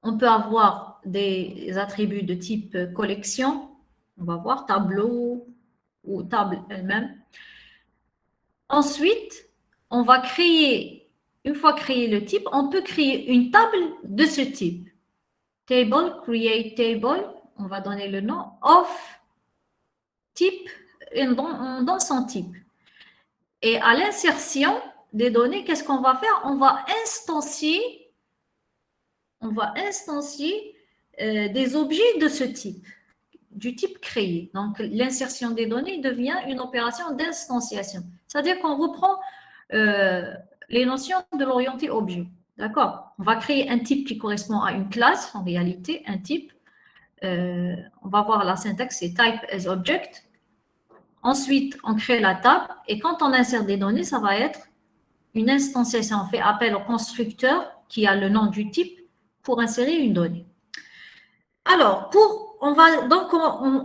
on peut avoir des attributs de type collection. On va voir tableau ou table elle-même. Ensuite, on va créer, une fois créé le type, on peut créer une table de ce type. Table, create table, on va donner le nom of type dans son type. Et à l'insertion des données, qu'est-ce qu'on va faire? On va instancier des objets de ce type, du type créé. Donc, l'insertion des données devient une opération d'instanciation. C'est-à-dire qu'on reprend les notions de l'orienté objet. D'accord? On va créer un type qui correspond à une classe, en réalité, un type. On va voir la syntaxe, c'est type as object. Ensuite, on crée la table et quand on insère des données, ça va être une instanciation. On fait appel au constructeur qui a le nom du type pour insérer une donnée. Alors,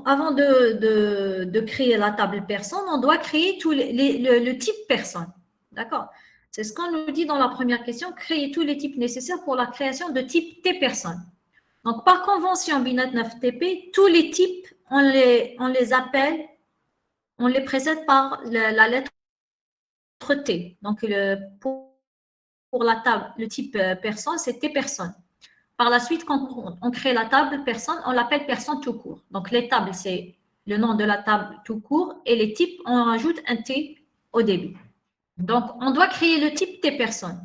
avant de créer la table personne, on doit créer le type personne. D'accord? C'est ce qu'on nous dit dans la première question, créer tous les types nécessaires pour la création de type T personne. Donc, par convention Binet 9TP, tous les types, on les appelle, on les précède par la lettre T. Donc, pour la table, le type personne, c'est T personne. Par la suite, quand on crée la table personne, on l'appelle personne tout court. Donc, les tables, c'est le nom de la table tout court et les types, on rajoute un T au début. Donc, on doit créer le type T personne.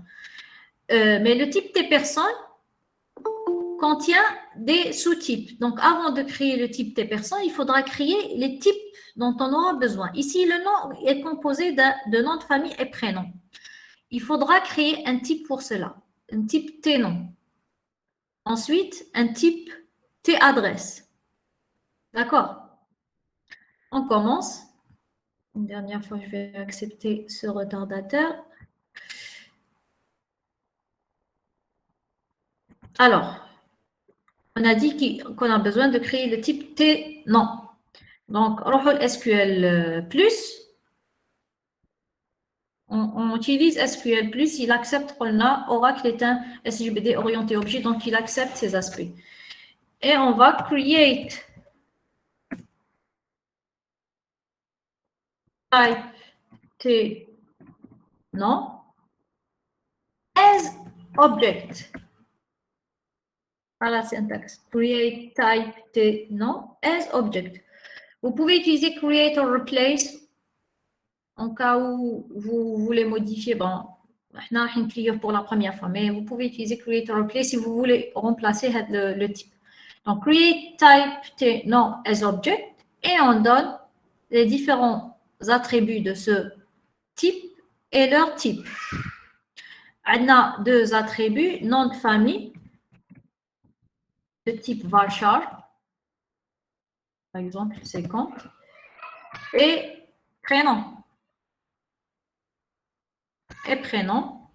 Mais le type T personne contient des sous-types. Donc, avant de créer le type T personne, il faudra créer les types dont on aura besoin. Ici, le nom est composé de nom de famille et prénom. Il faudra créer un type pour cela, un type T nom. Ensuite, un type T adresse. D'accord? On commence. Une dernière fois, je vais accepter ce retardateur. Alors, on a dit qu'on a besoin de créer le type T nom. Donc, SQL plus. On utilise SQL plus, il accepte qu'on a Oracle est un SJBD orienté objet, donc il accepte ces aspects. Et on va create type T non as object. À la syntaxe. Create type T non as object. Vous pouvez utiliser create or replace en cas où vous voulez modifier. Bon, on a un client pour la première fois, mais vous pouvez utiliser create or replace si vous voulez remplacer le type. Donc, create type T non as object et on donne les différents attributs de ce type et leur type. On a deux attributs, nom de famille de type varchar, par exemple 50, et prénom. Et prénom,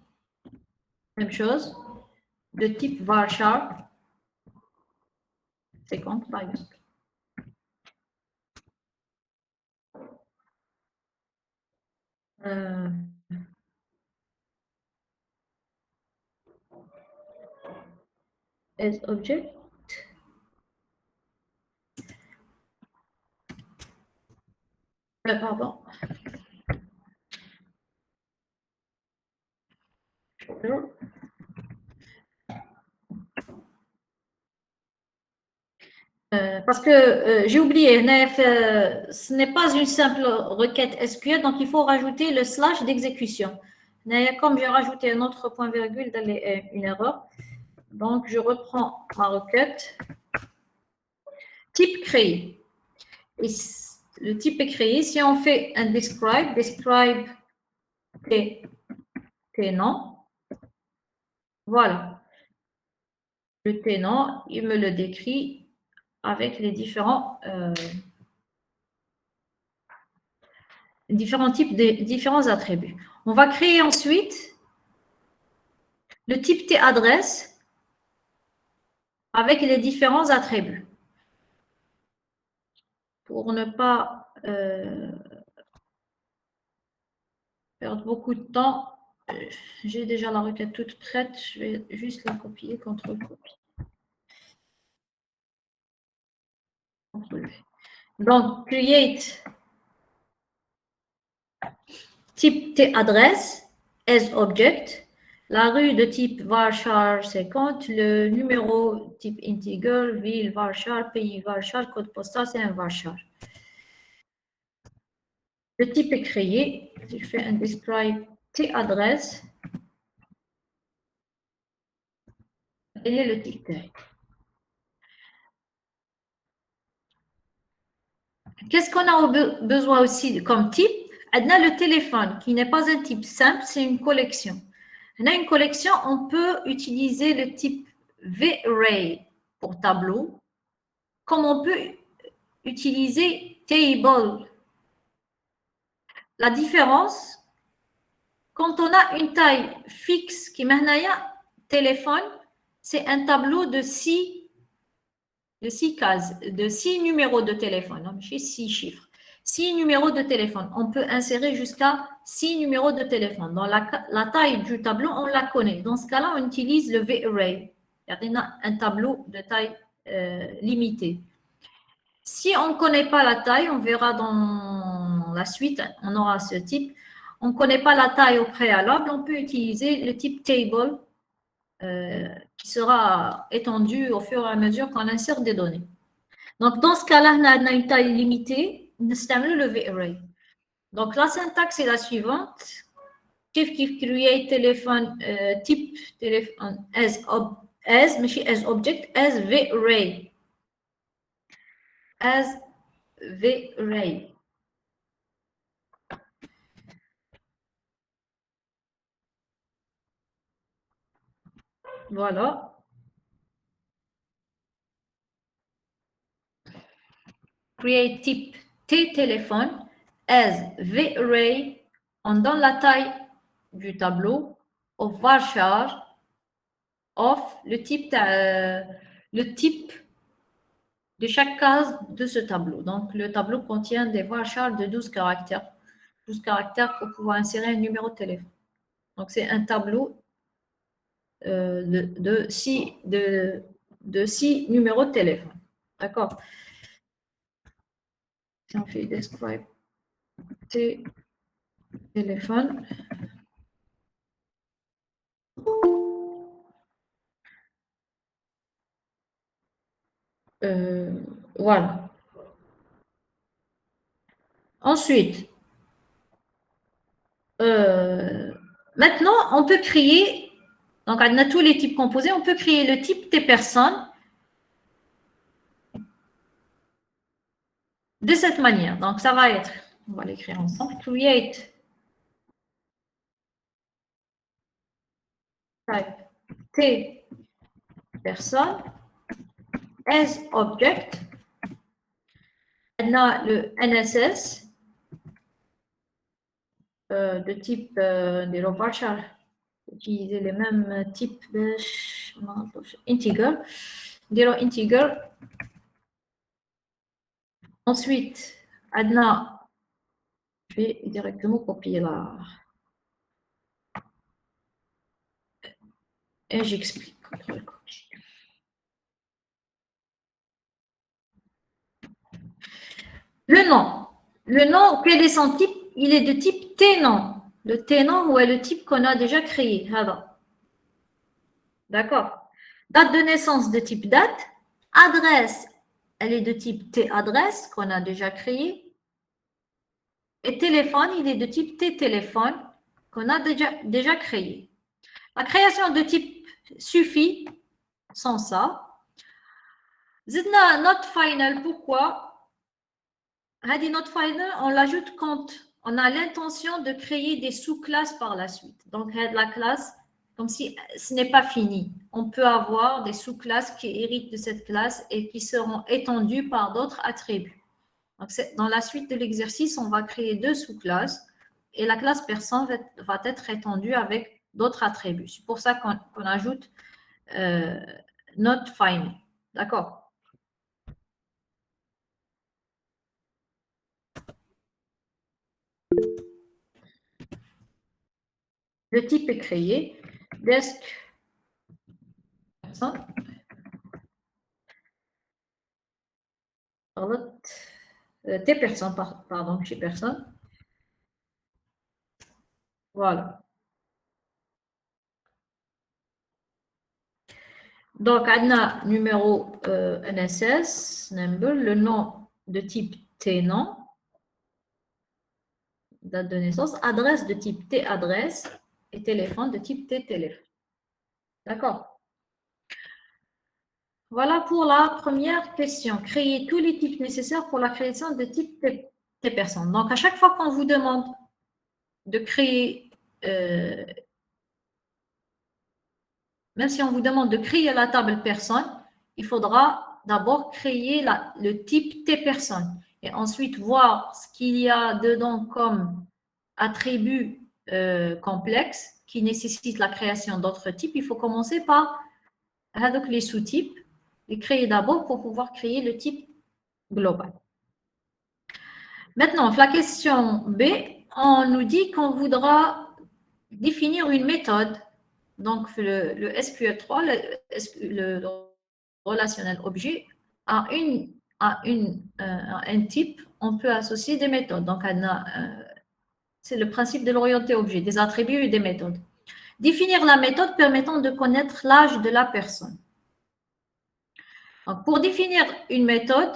même chose, de type varchar, 50 par exemple. As object. Pardon. Parce que j'ai oublié, ce n'est pas une simple requête SQL, donc il faut rajouter le slash d'exécution. Comme j'ai rajouté un autre point virgule, une erreur. Donc, je reprends ma requête. Type créé. Et le type est créé. Si on fait un describe T nom, voilà. Le T nom, il me le décrit avec les différents types différents attributs. On va créer ensuite le type T adresse avec les différents attributs. Pour ne pas perdre beaucoup de temps, j'ai déjà la requête toute prête. Je vais juste la copier, CTRL-copie. Donc, create type T adresse as object. La rue de type varchar 50, le numéro type integer, ville varchar, pays varchar, code postal c'est un varchar. Le type est créé. Si je fais un describe T adresse, quel est le type? Qu'est-ce qu'on a besoin aussi comme type? On a le téléphone qui n'est pas un type simple, c'est une collection. On a une collection, on peut utiliser le type VArray pour tableau, comme on peut utiliser table. La différence, quand on a une taille fixe qui est téléphone, c'est un tableau de 6 cases, de 6 numéros de téléphone, non, 6 chiffres. 6 numéros de téléphone. On peut insérer jusqu'à 6 numéros de téléphone. Dans la taille du tableau, on la connaît. Dans ce cas-là, on utilise le VArray. Il y a un tableau de taille limitée. Si on ne connaît pas la taille, on verra dans la suite, on aura ce type. On ne connaît pas la taille au préalable, on peut utiliser le type table qui sera étendu au fur et à mesure qu'on insère des données. Donc, dans ce cas-là, on a une taille limitée, on utilise le VArray. Donc, la syntaxe est la suivante. Kif create téléphone type téléphone as object, as VArray. As VArray. Voilà. Create type T téléphone as VArray. On donne la taille du tableau au varchar of le type de chaque case de ce tableau. Donc, le tableau contient des varchars de 12 caractères. 12 caractères pour pouvoir insérer un numéro de téléphone. Donc, c'est un tableau de 6 numéros de téléphone. D'accord? Si on fait describe téléphone. Voilà. Ensuite, maintenant, on peut créer, donc on a tous les types composés, on peut créer le type des personnes de cette manière. Donc, ça va être, on va l'écrire ensemble, create type T personne as object. On a le NSS de type des varchar, utiliser les mêmes types de integer, integer. Ensuite, Adna, je vais directement copier là. Et j'explique. Le nom, quel est son type? Il est de type T-nom. Le T-nom est le type qu'on a déjà créé. D'accord. Date de naissance de type date. Adresse, elle est de type T-adresse qu'on a déjà créé. Et téléphone, il est de type T-téléphone qu'on a déjà créé. La création de type suffit sans ça. Zidna not final, pourquoi? Not final, on l'ajoute quand on a l'intention de créer des sous-classes par la suite. Donc, la classe, comme si ce n'est pas fini. On peut avoir des sous-classes qui héritent de cette classe et qui seront étendues par d'autres attributs. Donc, dans la suite de l'exercice, on va créer 2 sous-classes et la classe personne va être étendue avec d'autres attributs. C'est pour ça qu'on ajoute not final. D'accord? Le type est créé. Desk personne. T personnes, pardon, chez personne. Voilà. Donc, on a numéro NSS, number, le nom de type T nom, date de naissance, adresse de type T adresse et téléphone de type T téléphone. D'accord. Voilà pour la première question. Créer tous les types nécessaires pour la création de type T personnes. Donc, à chaque fois qu'on vous demande de créer, même si on vous demande de créer la table personne, il faudra d'abord créer le type T personne et ensuite voir ce qu'il y a dedans comme attributs complexes qui nécessitent la création d'autres types. Il faut commencer par les sous-types et créer d'abord pour pouvoir créer le type global. Maintenant, la question B, on nous dit qu'on voudra définir une méthode. Donc, le SQL3, le relationnel objet, a un type, on peut associer des méthodes. Donc, c'est le principe de l'orienté objet, des attributs et des méthodes. Définir la méthode permettant de connaître l'âge de la personne. Donc, pour définir une méthode,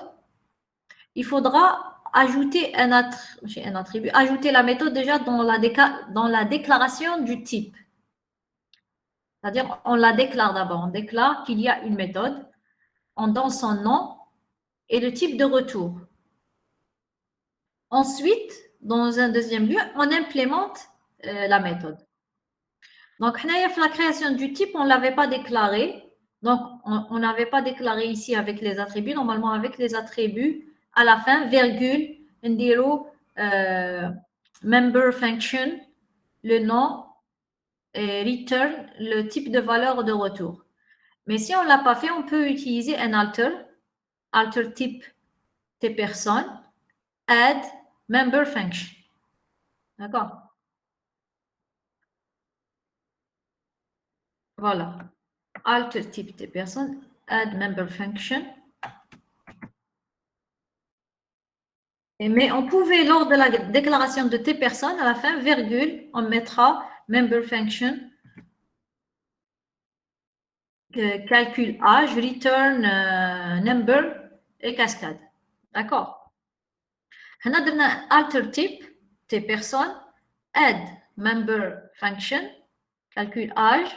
il faudra ajouter un attribut, ajouter la méthode déjà dans la déclaration du type. C'est-à-dire, on la déclare d'abord. On déclare qu'il y a une méthode, on donne son nom et le type de retour. Ensuite, dans un deuxième lieu, on implémente la méthode. Donc, la création du type, on ne l'avait pas déclaré. Donc, on n'avait pas déclaré ici avec les attributs. Normalement, avec les attributs, à la fin, virgule, zero, member function, le nom, et return, le type de valeur de retour. Mais si on ne l'a pas fait, on peut utiliser un alter type T personne, add member function. D'accord? Voilà. Alter type T personne, add member function. Mais on pouvait, lors de la déclaration de T personne, à la fin, virgule, on mettra member function, calcul âge, return number et cascade. D'accord? On a donné alter type T personne, add member function, calcul âge,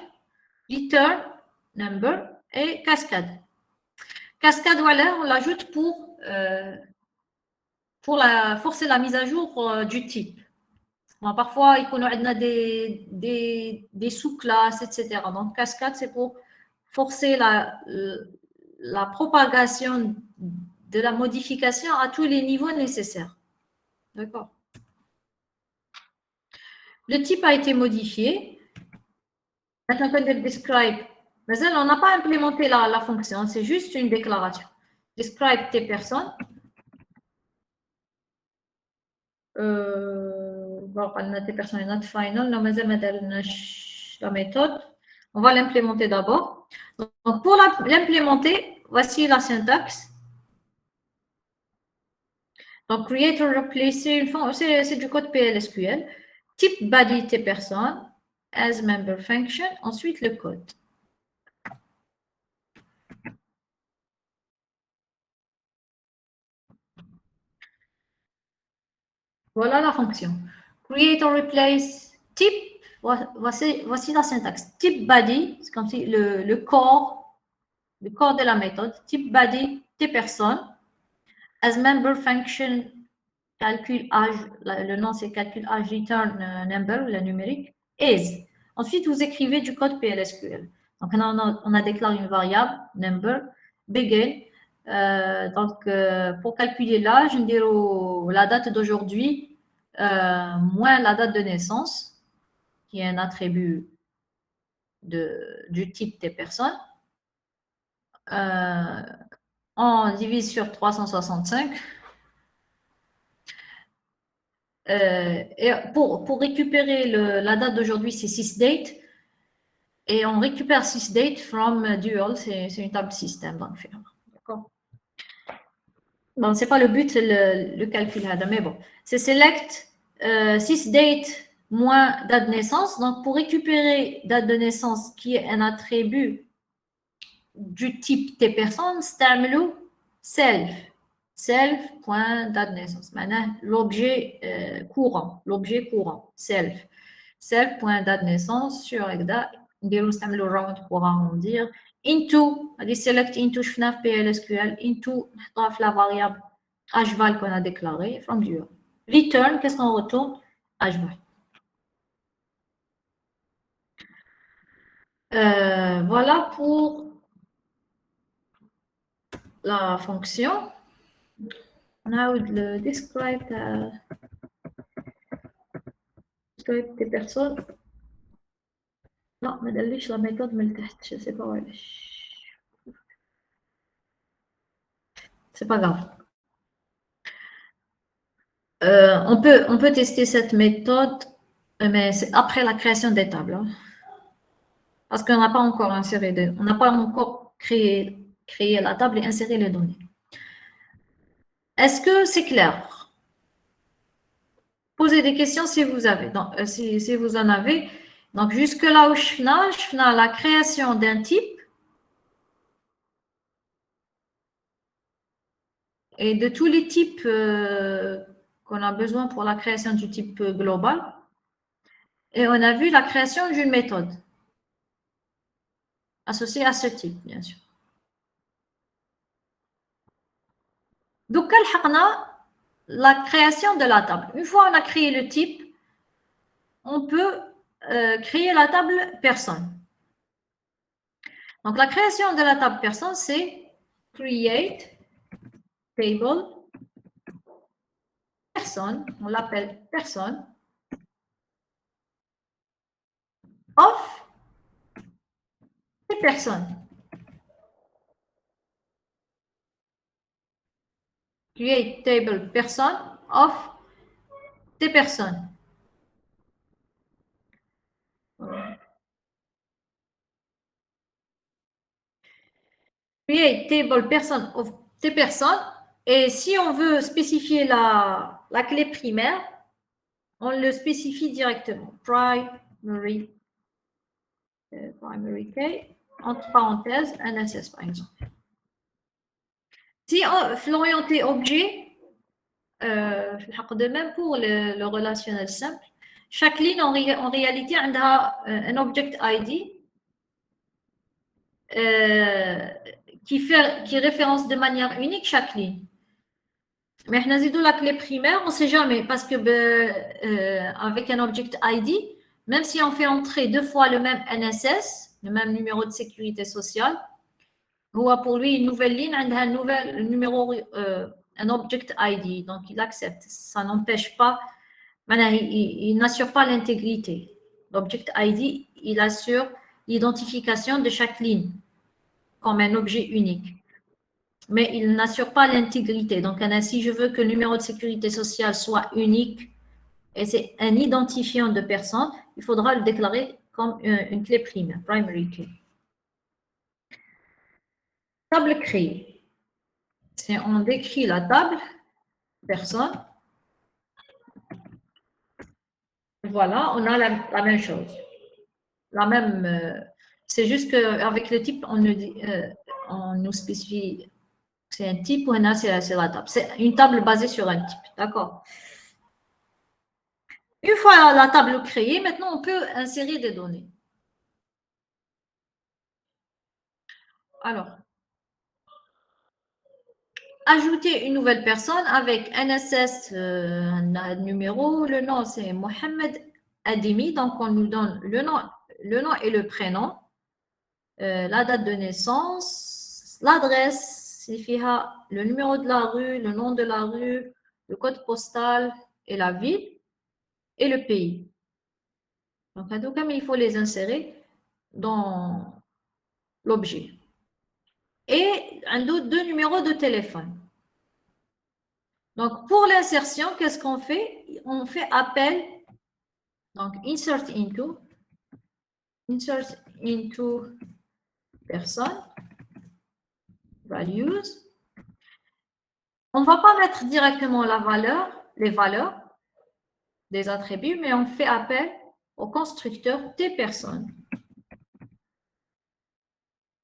return number et cascade. Cascade, voilà, on l'ajoute pour forcer la mise à jour du type. Bon, parfois, il y a des sous-classes, etc. Donc, cascade, c'est pour forcer la propagation de la modification à tous les niveaux nécessaires. D'accord. Le type a été modifié. Maintenant, quand on describe, mais on n'a pas implémenté la fonction, c'est juste une déclaration. Describe tes personnes. Bon, on a tes personnes not final, la méthode. On va l'implémenter d'abord. Donc, pour l'implémenter, voici la syntaxe. Donc, create or replace, c'est du code PLSQL. Type body tes personnes, as member function, ensuite le code. Voilà la fonction. Create or replace type, voici la syntaxe. Type body, c'est comme si le corps de la méthode. Type body, tes personnes. As member function, calcul âge, le nom c'est calcul âge, return number, la numérique. Is. Ensuite, vous écrivez du code PLSQL. Donc, on a déclaré une variable, number, begin. Donc, pour calculer l'âge, on dirait la date d'aujourd'hui moins la date de naissance, qui est un attribut du type des personnes. On divise sur 365. Et pour récupérer la date d'aujourd'hui, c'est sysdate. Et on récupère sysdate from dual, c'est une table système. D'accord. Bon, c'est pas le but, le calcul, mais bon. C'est select sysdate moins date de naissance. Donc, pour récupérer date de naissance qui est un attribut du type des personnes, c'est self. Self.date de naissance. Maintenant, l'objet courant. L'objet courant. Self. Self.date de naissance sur EGDA. نستعملوا round pour arrondir. Into, on select into شفنا في PLSQL. Into, نحطها في la variable hval qu'on a déclaré from du return, qu'est-ce qu'on retourne? hval. Voilà pour la fonction. Now le describe des personnes. Non, ما دليش la méthode من تحت, je sais pas علاش. C'est pas grave. On peut tester cette méthode, mais c'est après la création des tables. Hein, parce qu'on n'a pas encore inséré, on n'a pas encore créé la table et inséré les données. Est-ce que c'est clair? Posez des questions si vous avez. Donc, si vous en avez. Donc, jusque là où je fais la création d'un type et de tous les types qu'on a besoin pour la création du type global. Et on a vu la création d'une méthode associée à ce type, bien sûr. Donc, la création de la table. Une fois on a créé le type, on peut créer la table personne. Donc, la création de la table personne, c'est create table personne, on l'appelle personne, of des personnes. Create table personne of des personnes. Create table person of des personnes. Et si on veut spécifier la clé primaire, on le spécifie directement. Primary key, entre parenthèses, NSS par exemple. Si on l'orienté objet, de même pour le relationnel simple, chaque ligne en réalité a un object ID qui référence de manière unique chaque ligne. Mais on a la clé primaire, on ne sait jamais parce que avec un object ID, même si on fait entrer 2 fois le même NSS, le même numéro de sécurité sociale, ou pour lui une nouvelle ligne, un nouvel numéro, un object ID, donc il accepte. Ça n'empêche pas, il n'assure pas l'intégrité. L'object ID, il assure l'identification de chaque ligne comme un objet unique. Mais il n'assure pas l'intégrité. Donc, si je veux que le numéro de sécurité sociale soit unique et c'est un identifiant de personne, il faudra le déclarer comme une clé primaire, primary key. Table créée. Si on décrit la table, personne, voilà, on a la même chose. La même. C'est juste qu'avec le type, on nous spécifie c'est un type ou un c'est la table. C'est une table basée sur un type, d'accord? Une fois la table créée, maintenant on peut insérer des données. Alors, ajouter une nouvelle personne avec NSS, un numéro, le nom c'est Mohamed Ademi, donc on nous donne le nom et le prénom, la date de naissance, l'adresse, le numéro de la rue, le nom de la rue, le code postal et la ville et le pays. Donc, en tout cas, il faut les insérer dans l'objet. Et deux numéros de téléphone. Donc, pour l'insertion, qu'est-ce qu'on fait? On fait appel, donc insert into person, values. On ne va pas mettre directement les valeurs des attributs, mais on fait appel au constructeur des personnes.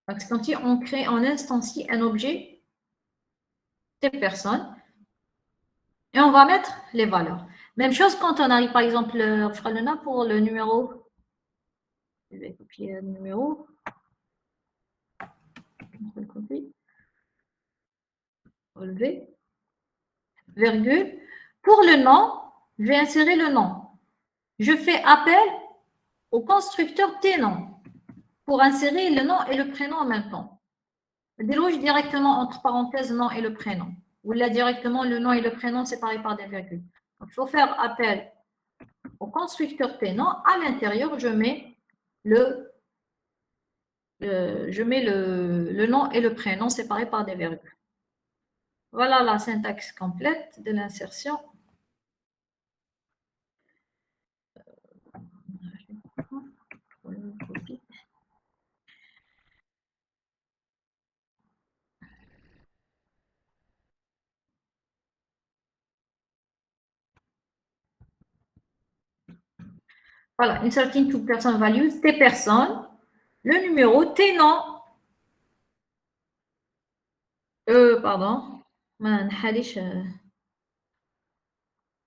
Donc, c'est comme si on crée, on instancie un objet des personnes et on va mettre les valeurs. Même chose quand on arrive, par exemple, je ferai le nom pour le numéro. Je vais copier le numéro. Relever, virgule. Pour le nom, je vais insérer le nom. Je fais appel au constructeur des noms pour insérer le nom et le prénom en même temps. Déloge directement entre parenthèses nom et le prénom. Ou là directement le nom et le prénom séparés par des virgules. Donc, il faut faire appel au constructeur prénom. À l'intérieur, je mets le nom et le prénom séparés par des virgules. Voilà la syntaxe complète de l'insertion. Voilà, inserting two person values, tes personnes, le numéro, tes noms. Pardon.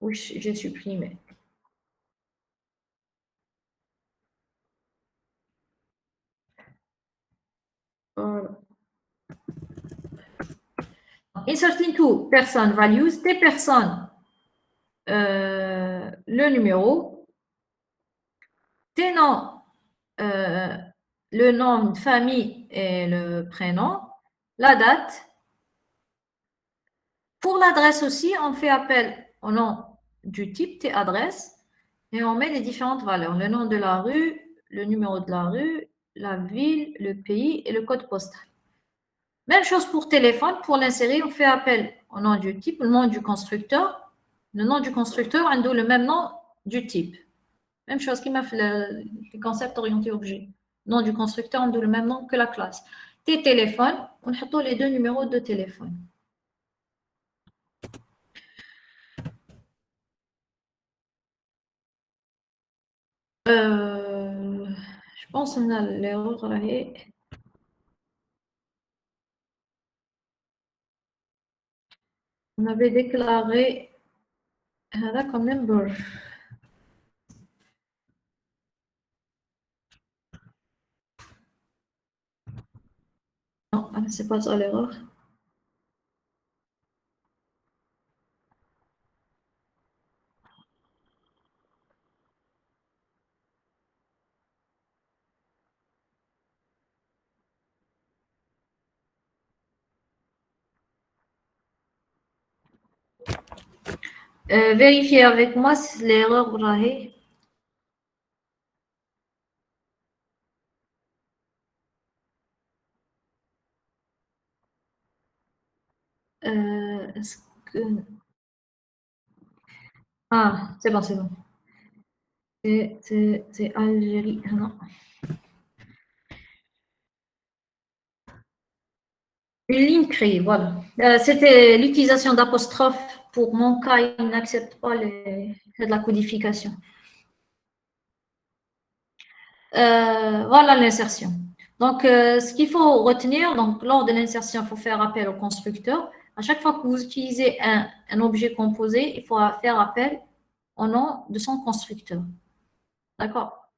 Oui, j'ai supprimé. Voilà. Inserting two person values, tes personnes, le numéro, tes noms, le nom de famille et le prénom, la date. Pour l'adresse aussi, on fait appel au nom du type tes adresses et on met les différentes valeurs. Le nom de la rue, le numéro de la rue, la ville, le pays et le code postal. Même chose pour téléphone. Pour l'insérer, on fait appel au nom du type, le nom du constructeur. Le nom du constructeur a le même nom du type. Même chose qui m'a fait le concept orienté objet. Le nom du constructeur a le même nom que la classe. Tes téléphones, on a les deux numéros de téléphone. Je pense qu'on a l'erreur là. On avait déclaré là comme number. Non, c'est pas ça l'erreur. Vérifiez avec moi si l'erreur est. Est-ce que... Ah, c'est bon, c'est bon. C'est Algérie. Ah, non. Une ligne créée, voilà. C'était l'utilisation d'apostrophes. Pour mon cas, il n'accepte pas de la codification. Voilà l'insertion. Donc, ce qu'il faut retenir, donc, lors de l'insertion, il faut faire appel au constructeur. À chaque fois que vous utilisez un objet composé, il faut faire appel au nom de son constructeur. D'accord?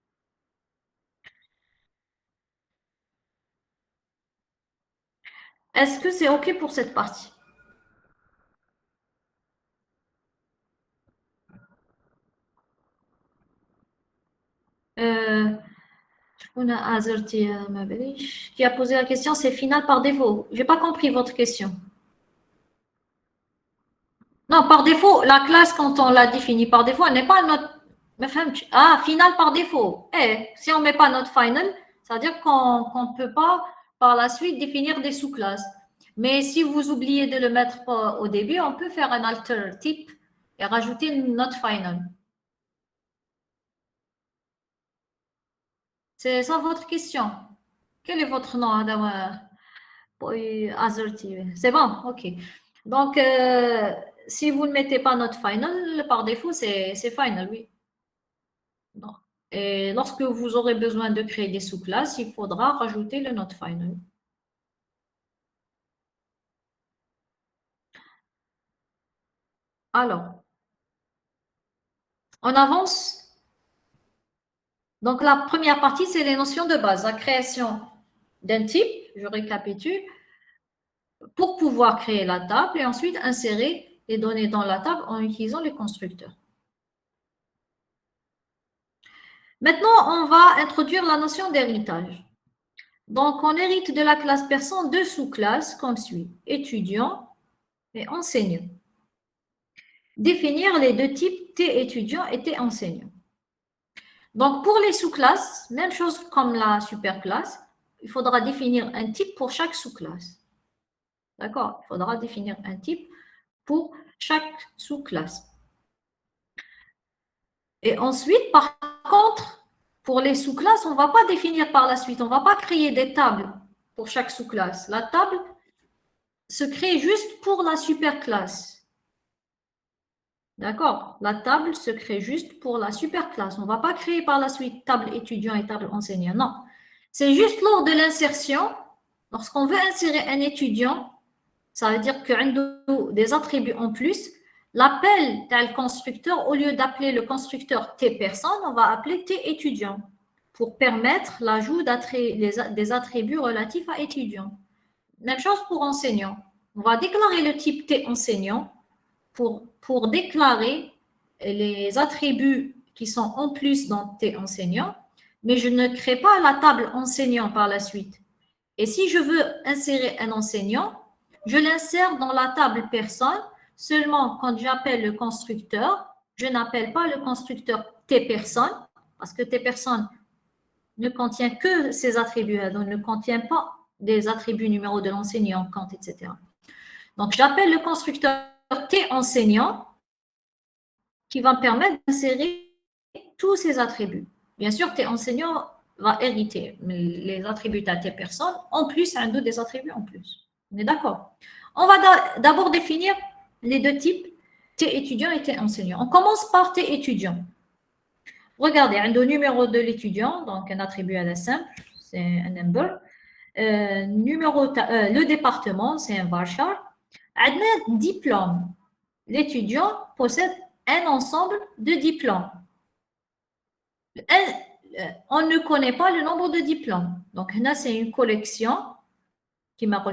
Est-ce que c'est OK pour cette partie? On a Azerty qui a posé la question, c'est final par défaut. Je n'ai pas compris votre question. Non, par défaut, la classe, quand on la définit par défaut, elle n'est pas notre. Ah, final par défaut. Si on ne met pas notre final, ça veut dire qu'on ne peut pas par la suite définir des sous-classes. Mais si vous oubliez de le mettre au début, on peut faire un alter type et rajouter notre final. C'est ça votre question. Quel est votre nom, Adam Azerty? C'est bon, OK. Donc, si vous ne mettez pas not final, par défaut, c'est final, oui. Non. Et lorsque vous aurez besoin de créer des sous-classes, il faudra rajouter le not final. Alors, on avance. Donc, la première partie, c'est les notions de base. La création d'un type, je récapitule, pour pouvoir créer la table et ensuite insérer les données dans la table en utilisant les constructeurs. Maintenant, on va introduire la notion d'héritage. Donc, on hérite de la classe personne deux sous-classes comme suit, étudiant et enseignant. Définir les deux types T étudiant et T enseignant. Donc, pour les sous-classes, même chose comme la superclasse, il faudra définir un type pour chaque sous-classe. D'accord? Il faudra définir un type pour chaque sous-classe. Et ensuite, par contre, pour les sous-classes, on ne va pas définir par la suite, on ne va pas créer des tables pour chaque sous-classe. La table se crée juste pour la superclasse. D'accord? La table se crée juste pour la superclasse. On ne va pas créer par la suite table étudiant et table enseignant. Non. C'est juste lors de l'insertion, lorsqu'on veut insérer un étudiant, ça veut dire qu'il y a des attributs en plus. L'appel tel constructeur, au lieu d'appeler le constructeur T personne, on va appeler T étudiant pour permettre l'ajout des attributs relatifs à étudiant. Même chose pour enseignant. On va déclarer le type T enseignant pour déclarer les attributs qui sont en plus dans T enseignant, mais je ne crée pas la table enseignant par la suite. Et si je veux insérer un enseignant, je l'insère dans la table personne seulement quand j'appelle le constructeur. Je n'appelle pas le constructeur T personne parce que T personne ne contient que ces attributs, donc ne contient pas des attributs numéro de l'enseignant, compte, etc. Donc, j'appelle le constructeur T enseignant qui va me permettre d'insérer tous ces attributs. Bien sûr, T enseignant va hériter les attributs à T personne, en plus, un des attributs en plus. On est d'accord? On va d'abord définir les deux types, T étudiant et T enseignant. On commence par T étudiant. Regardez, le numéro de l'étudiant, donc un attribut à la simple, c'est un number. Le département, c'est un varchar. Un diplôme. L'étudiant possède un ensemble de diplômes. On ne connaît pas le nombre de diplômes. Donc, là, c'est une collection qui m'a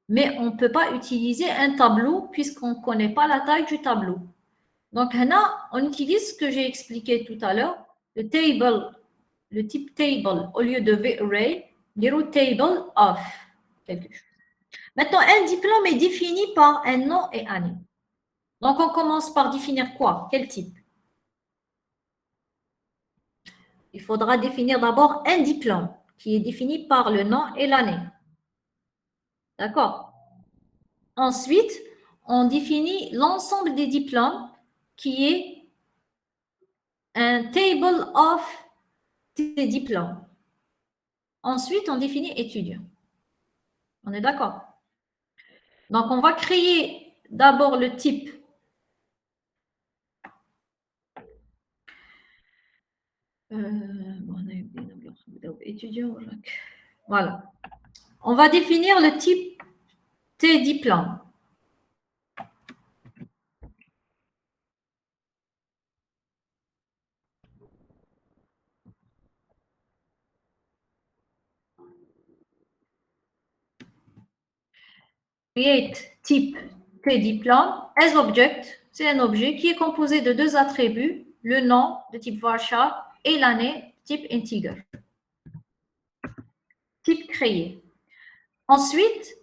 mais on ne peut pas utiliser un tableau puisqu'on ne connaît pas la taille du tableau. Donc, là, on utilise ce que j'ai expliqué tout à l'heure, le table, le type table, au lieu de array, dire table of quelque chose. Maintenant, un diplôme est défini par un nom et année. Donc, on commence par définir quoi? Quel type? Il faudra définir d'abord un diplôme qui est défini par le nom et l'année. D'accord? Ensuite, on définit l'ensemble des diplômes qui est un table of des diplômes. Ensuite, on définit étudiant. On est d'accord? Donc, on va créer d'abord le type étudiant. Voilà. On va définir le type T diplôme. Create type T diplôme as object, c'est un objet qui est composé de deux attributs, le nom de type varchar et l'année type integer. Type créé. Ensuite,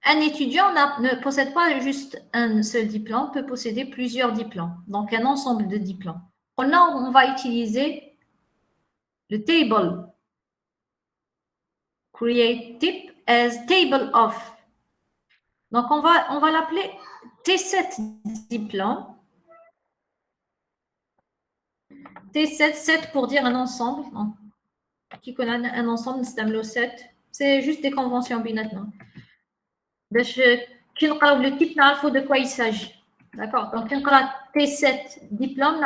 un étudiant ne possède pas juste un seul diplôme, peut posséder plusieurs diplômes, donc un ensemble de diplômes. Là, on va utiliser le table create type as table of. Donc, on va l'appeler T7 diplôme. T7, 7 pour dire un ensemble. Qui connaît un ensemble, c'est un 7. C'est juste des conventions binaires. باش كي نقراو le type نعرفوا de quoi il s'agit. D'accord. Donc, on a T7 diplômes,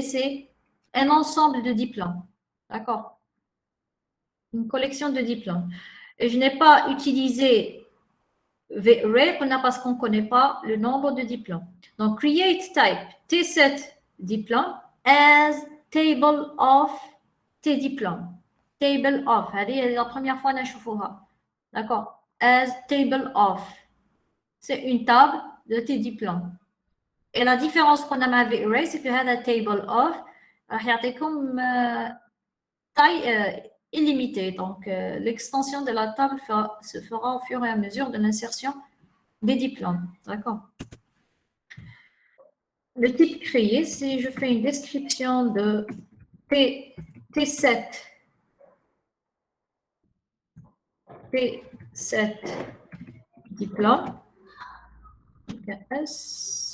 c'est un ensemble de diplômes. D'accord. Une collection de diplômes. Et je n'ai pas utilisé VArray parce qu'on ne connaît pas le nombre de diplômes. Donc, create type T7 diplômes as table of T diplômes. Table of. C'est la première fois que je vois. D'accord. As table of. C'est une table de T diplômes. Et la différence qu'on a avec array, c'est que la table of a comme taille illimitée. Donc, l'extension de la table se fera au fur et à mesure de l'insertion des diplômes. D'accord. Le type créé, si je fais une description de T7, T7 diplôme, S.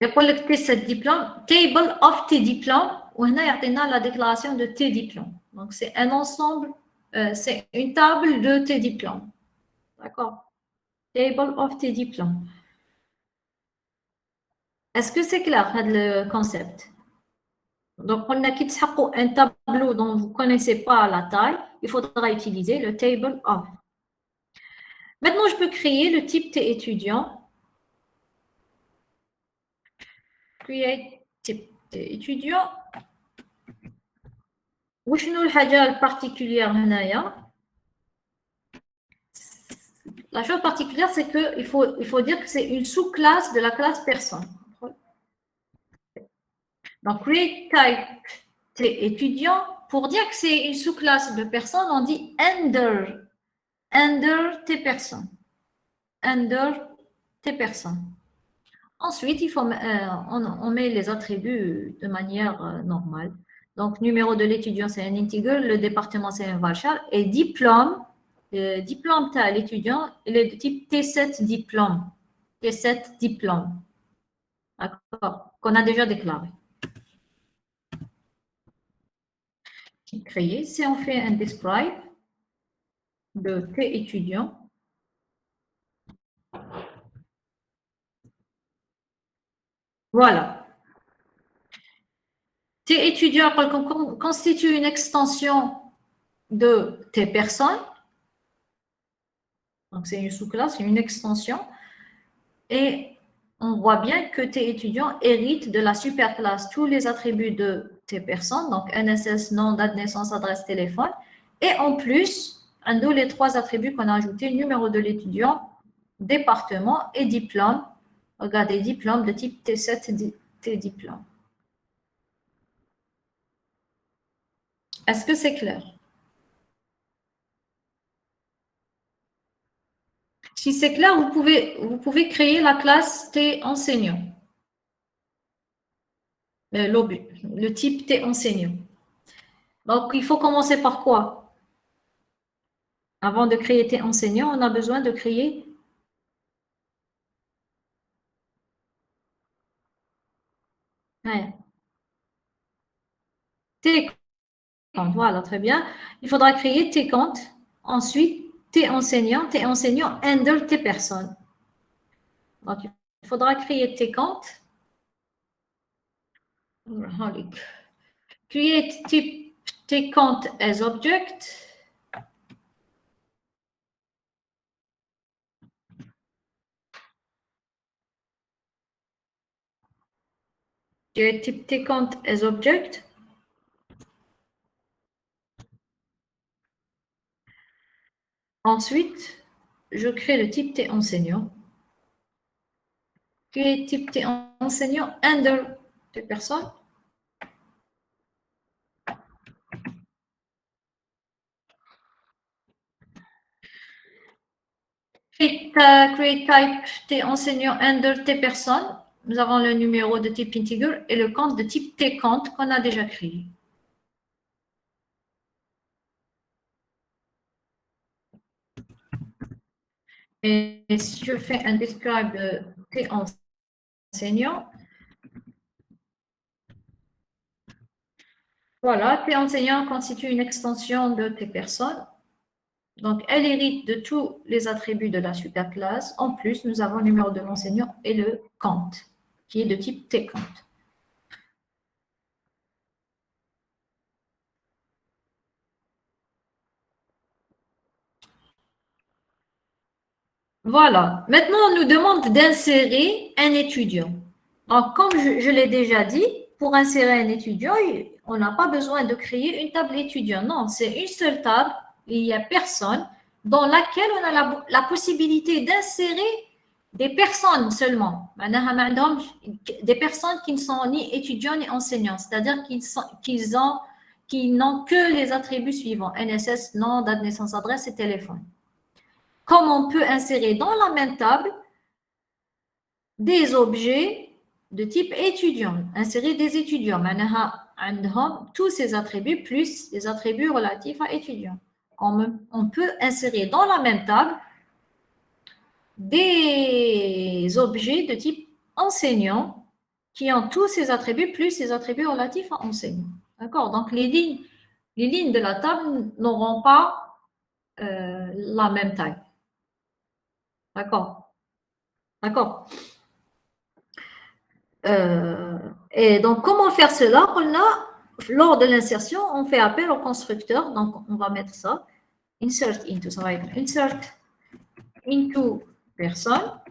يقول لك T7 diplôme, table of T diplôme, وهنا يعطينا la déclaration de T diplôme. Donc c'est un ensemble, c'est une table de T diplôme. D'accord. Table of T diplôme. Est-ce que c'est clair le concept? Donc on a quitté un tableau dont vous ne connaissez pas la taille, il faudra utiliser le table of. Maintenant je peux créer le type T étudiant. Create type T étudiant. وشنو الحاجة البارتيكولير هنايا؟ La chose particulière, c'est qu'il faut dire que c'est une sous-classe de la classe personne. Donc, create type T étudiant, pour dire que c'est une sous-classe de personne, on dit under T personne. Under T personne. Ensuite, on met les attributs de manière normale. Donc, numéro de l'étudiant, c'est un integer, le département, c'est un varchar, et diplôme, diplôme à l'étudiant, il est de type T7 diplôme. T7 diplôme. D'accord. Qu'on a déjà déclaré. Créer. Si on fait un describe de T étudiant, voilà. T étudiant constitue une extension de T personnes. Donc, c'est une sous-classe, une extension. Et on voit bien que T étudiant hérite de la superclasse tous les attributs de T personnes, donc NSS, nom, date de naissance, adresse, téléphone. Et en plus, nous les trois attributs qu'on a ajoutés, numéro de l'étudiant, département et diplôme. Regardez, diplôme de type T7, T diplôme. Est-ce que c'est clair? Si c'est clair, vous pouvez créer la classe T enseignant. Le type T enseignant. Donc, il faut commencer par quoi? Avant de créer T enseignant, on a besoin de créer T compte. Voilà, très bien. Il faudra créer T compte. Ensuite, T enseignant under T personne. Donc, il faudra créer T compte. Create type T count as object. Create type T count as object. Ensuite, je crée le type T enseignant. Create type T enseignant under T personne. Create type T enseignant under T personne. Nous avons le numéro de type integer et le compte de type T compte qu'on a déjà créé. Et si je fais un describe de T enseignant, voilà, T enseignant constitue une extension de T personne. Donc, elle hérite de tous les attributs de la superclasse. En plus, nous avons le numéro de l'enseignant et le compte, qui est de type tCount. Voilà. Maintenant, on nous demande d'insérer un étudiant. Donc, comme je l'ai déjà dit, pour insérer un étudiant, on n'a pas besoin de créer une table étudiant. Non, c'est une seule table. Il n'y a personne dans laquelle on a la possibilité d'insérer des personnes seulement. Des personnes qui ne sont ni étudiants ni enseignants, c'est-à-dire qu'ils n'ont que les attributs suivants: NSS, nom, date de naissance, adresse et téléphone. Comme on peut insérer dans la même table des objets de type étudiant, insérer des étudiants, tous ces attributs plus les attributs relatifs à étudiants. On peut insérer dans la même table des objets de type enseignant qui ont tous ces attributs plus les attributs relatifs à enseignant. D'accord? Donc, les lignes de la table n'auront pas la même taille. D'accord? D'accord? Et donc, comment faire cela? Lors de l'insertion, on fait appel au constructeur. Donc, on va mettre ça. Insert into, ça va être insert into personne.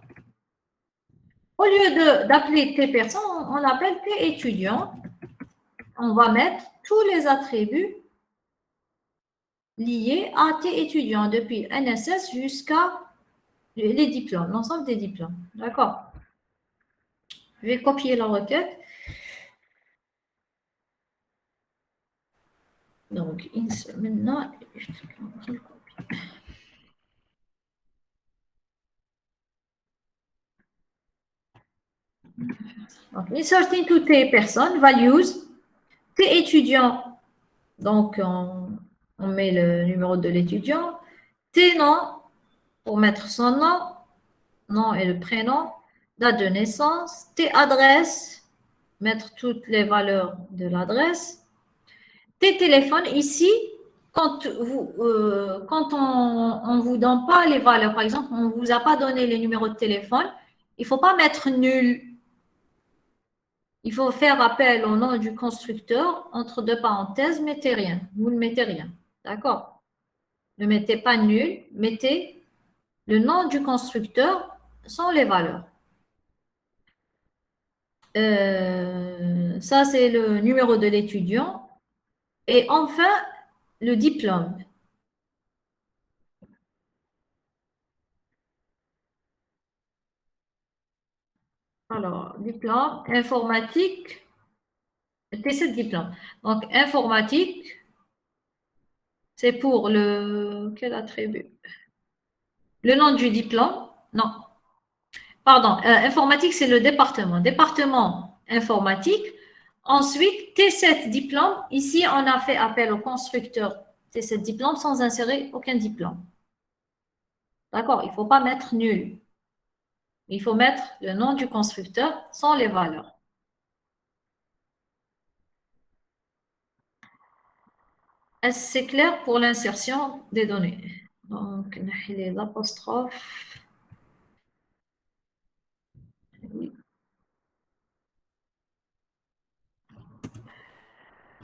Au lieu d'appeler T personne, on l'appelle T étudiant. On va mettre tous les attributs liés à T étudiant, depuis NSS jusqu'à les diplômes, l'ensemble des diplômes. D'accord? Je vais copier la requête. Donc, maintenant, donc, insert into T personne, values, T étudiant. Donc, on met le numéro de l'étudiant. T nom, pour mettre son nom et le prénom. Date de naissance. T adresse, mettre toutes les valeurs de l'adresse. T téléphone, ici, quand on ne vous donne pas les valeurs, par exemple, on ne vous a pas donné les numéros de téléphone, il ne faut pas mettre nul. Il faut faire appel au nom du constructeur, entre deux parenthèses, mettez rien. Vous ne mettez rien. D'accord? Ne mettez pas nul, mettez le nom du constructeur sans les valeurs. Ça, c'est le numéro de l'étudiant. Et enfin, le diplôme. Alors, diplôme, informatique, c'est ce diplôme. Donc, informatique, c'est pour quel attribut? Le nom du diplôme? Non. Pardon, informatique, c'est le département. Département informatique. Ensuite, T7 diplôme. Ici, on a fait appel au constructeur T7 diplôme sans insérer aucun diplôme. D'accord? Il ne faut pas mettre nul. Il faut mettre le nom du constructeur sans les valeurs. Est-ce que c'est clair pour l'insertion des données? Donc, les apostrophes.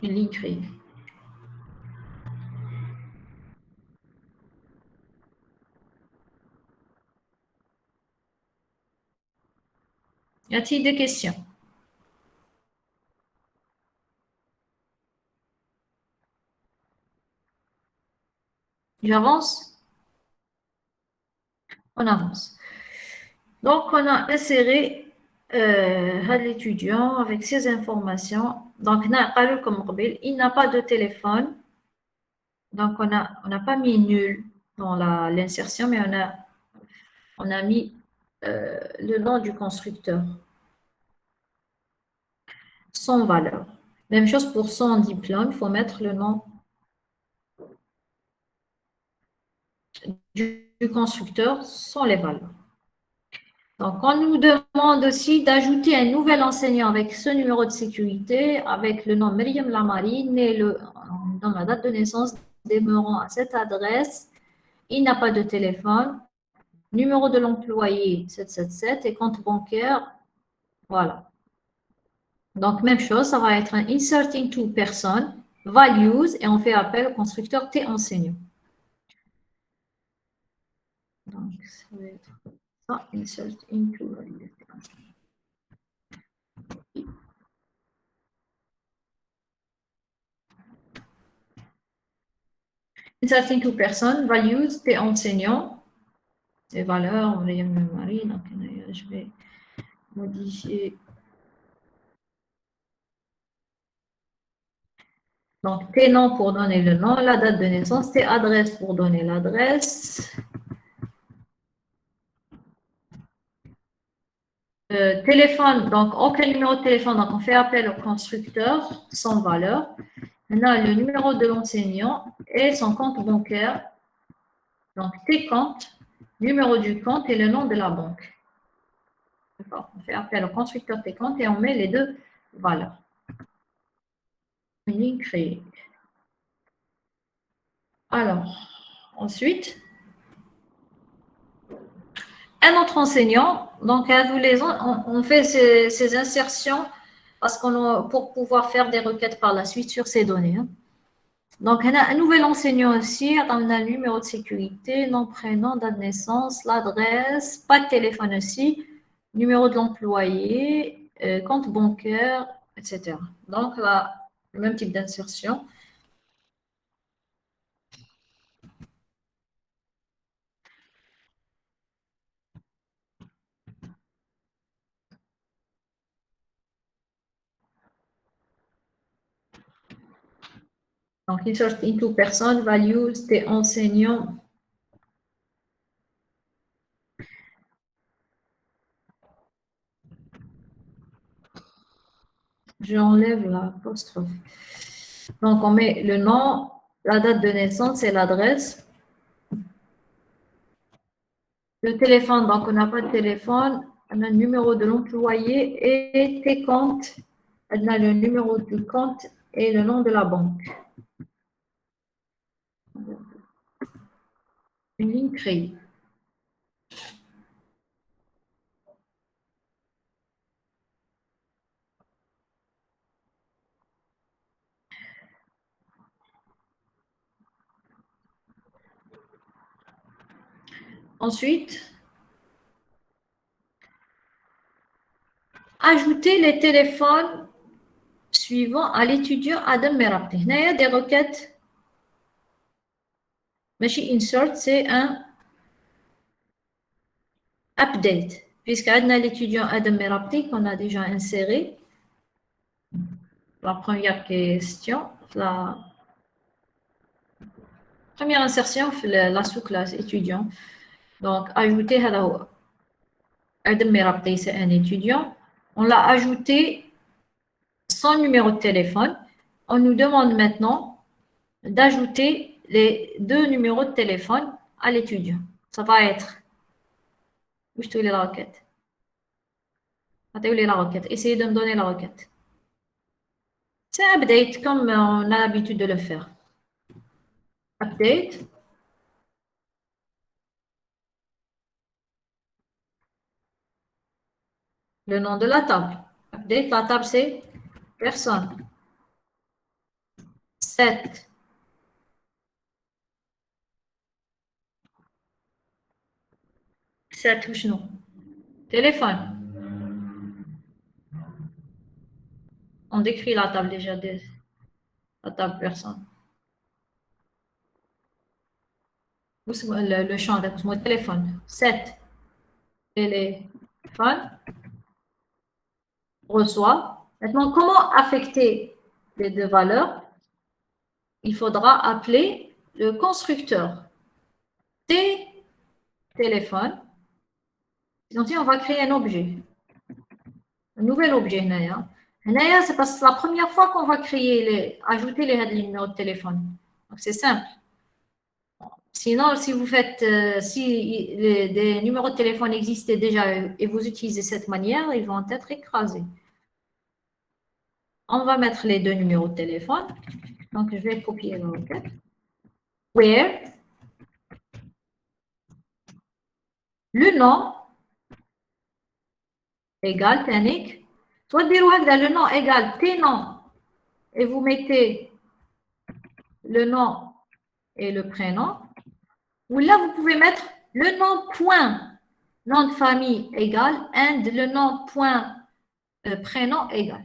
Une ligne créée. Y a-t-il des questions? J'avance? On avance. Donc, on a inséré l'étudiant avec ses informations. Donc, il n'a pas de téléphone. Donc, on n'a pas mis nul dans l'insertion, mais on a mis le nom du constructeur sans valeur. Même chose pour son diplôme, il faut mettre le nom du constructeur sans les valeurs. Donc, on nous demande aussi d'ajouter un nouvel enseignant avec ce numéro de sécurité, avec le nom Myriam Lamari, né dans la date de naissance, demeurant à cette adresse, il n'a pas de téléphone, numéro de l'employé 777 et compte bancaire, voilà. Donc, même chose, ça va être un inserting to person, values, et on fait appel au constructeur T enseignant. Donc, ça va être ça, insert into values. Inserting to person, values, T enseignant, les valeurs, on va dire memory, donc je vais modifier. Donc, T nom pour donner le nom, la date de naissance, T adresse pour donner l'adresse. Téléphone, donc aucun numéro de téléphone, donc on fait appel au constructeur sans valeur. Maintenant, le numéro de l'enseignant et son compte bancaire. Donc, T compte, numéro du compte et le nom de la banque. On fait appel au constructeur T compte et on met les deux valeurs. Une ligne créée. Alors, ensuite, un autre enseignant, donc on fait ces insertions pour pouvoir faire des requêtes par la suite sur ces données. Donc, on a un nouvel enseignant aussi, on a le numéro de sécurité, nom, prénom, date de naissance, l'adresse, pas de téléphone aussi, numéro de l'employé, compte bancaire, etc. Donc, là, le même type d'insertion. Donc, insert into person, values, des enseignants. J'enlève l'apostrophe. Donc, on met le nom, la date de naissance et l'adresse. Le téléphone, donc on n'a pas de téléphone. On a le numéro de l'employé et tes comptes. On a le numéro du compte et le nom de la banque. Une ligne créée. Ensuite, ajouter les téléphones suivants à l'étudiant Adam Merabti. Il y a des requêtes. Machine insert, c'est un update. Puisqu'on a l'étudiant Adam Merabti qu'on a déjà inséré. La première question, la première insertion, la sous-classe étudiant. Donc, ajouter Adam Merabti, c'est un étudiant. On l'a ajouté sans numéro de téléphone. On nous demande maintenant d'ajouter les deux numéros de téléphone à l'étudiant. Ça va être, où je te la requête. La requête. Essayez de me donner la requête. C'est un update comme on a l'habitude de le faire. Update. Le nom de la table. Update, la table c'est personne. 7. Ça touche non. Téléphone. On décrit la table déjà. La table personne. Le champ de téléphone. 7. Téléphone. Reçoit. Maintenant, comment affecter les deux valeurs? Il faudra appeler le constructeur des téléphones. Donc, on va créer un objet. Un nouvel objet. C'est parce que c'est la première fois qu'on va ajouter les numéros de téléphone. Donc, c'est simple. Sinon, si vous faites, si des numéros de téléphone existaient déjà et vous utilisez cette manière, ils vont être écrasés. On va mettre les deux numéros de téléphone. Donc, je vais copier la requête. Where le nom égale تانيك. soit ديروا هكذا le nom égale prénom et vous mettez le nom et le prénom. Ou là, vous pouvez mettre le nom point nom de famille égale and le nom point prénom égal.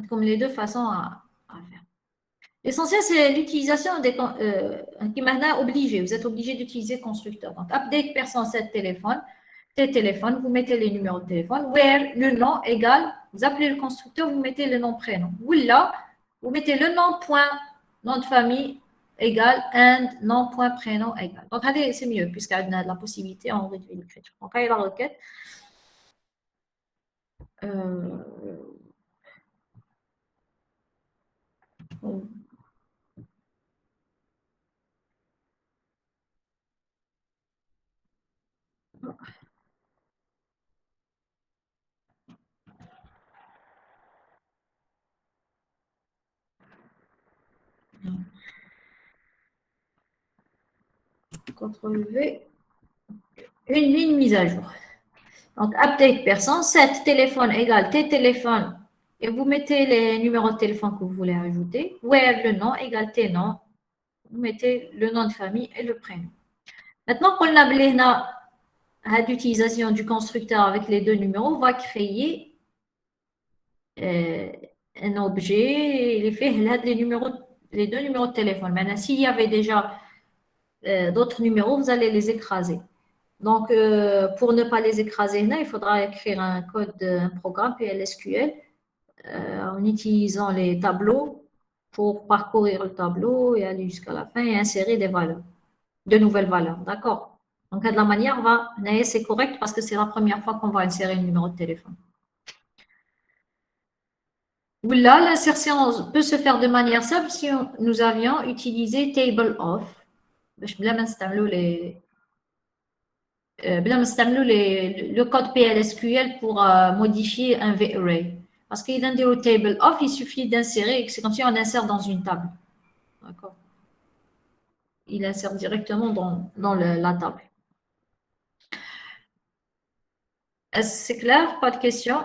Comme les deux façons à faire. L'essentiel, c'est l'utilisation des qui maintenant obligé. Vous êtes obligé d'utiliser constructeur. Donc, update personne 7 téléphone, téléphone, vous mettez les numéros de téléphone. Where le nom égal, vous appelez le constructeur, vous mettez le nom prénom. Ou là, vous mettez le nom point nom de famille égal and nom point prénom égal. Donc, c'est mieux puisqu'on a la possibilité on réduit l'écriture. Donc, il y a la requête. CTRL V, une ligne mise à jour. Donc, update personne, 7 téléphone égale T téléphone, et vous mettez les numéros de téléphone que vous voulez ajouter. Where le nom égale T nom, vous mettez le nom de famille et le prénom. Maintenant qu'on a l'utilisation du constructeur avec les deux numéros, on va créer un objet, il fait les deux numéros de téléphone. Maintenant, s'il y avait déjà d'autres numéros, vous allez les écraser. Donc, pour ne pas les écraser, il faudra écrire un code, un programme PLSQL en utilisant les tableaux pour parcourir le tableau et aller jusqu'à la fin et insérer des valeurs, de nouvelles valeurs. D'accord? Donc, de la manière, c'est correct parce que c'est la première fois qu'on va insérer un numéro de téléphone. Là, l'insertion peut se faire de manière simple si nous avions utilisé table of. Je vais le code PLSQL pour modifier un VArray. Parce qu'il y a un table of, il suffit d'insérer, c'est comme si on insère dans une table. D'accord. Il insère directement dans la table. Est-ce que c'est clair? Pas de questions?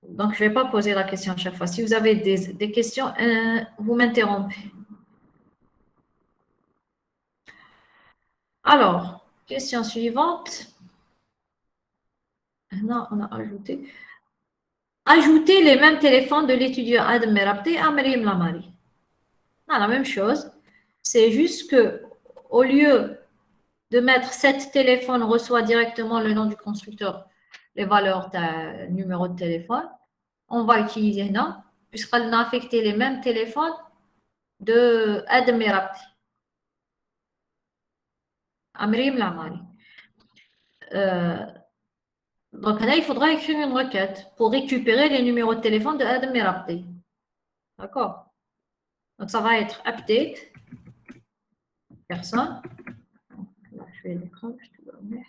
Donc, je ne vais pas poser la question à chaque fois. Si vous avez des questions, vous m'interrompez. Alors, question suivante. Non, on a ajouté. Ajouter les mêmes téléphones de l'étudiant Adam Merabti à Mariam Lamari. Non, la même chose. C'est juste que au lieu de mettre 7 téléphones, reçoit directement le nom du constructeur, les valeurs de numéro de téléphone, on va utiliser non, puisqu'elle a affecté les mêmes téléphones de Adam Merabti. Amrim Lamari. Donc là, il faudra écrire une requête pour récupérer les numéros de téléphone de Adam Merabti. D'accord? Donc ça va être update personne. Là, je fais l'écran, je te donne.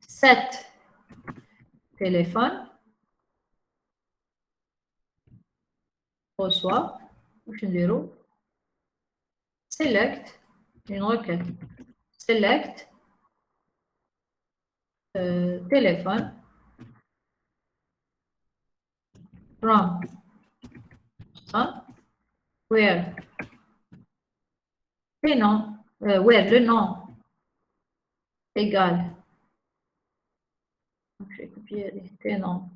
7 téléphones reçoit, select, une requête, select téléphone from where where le nom égal, je vais copier les prénoms.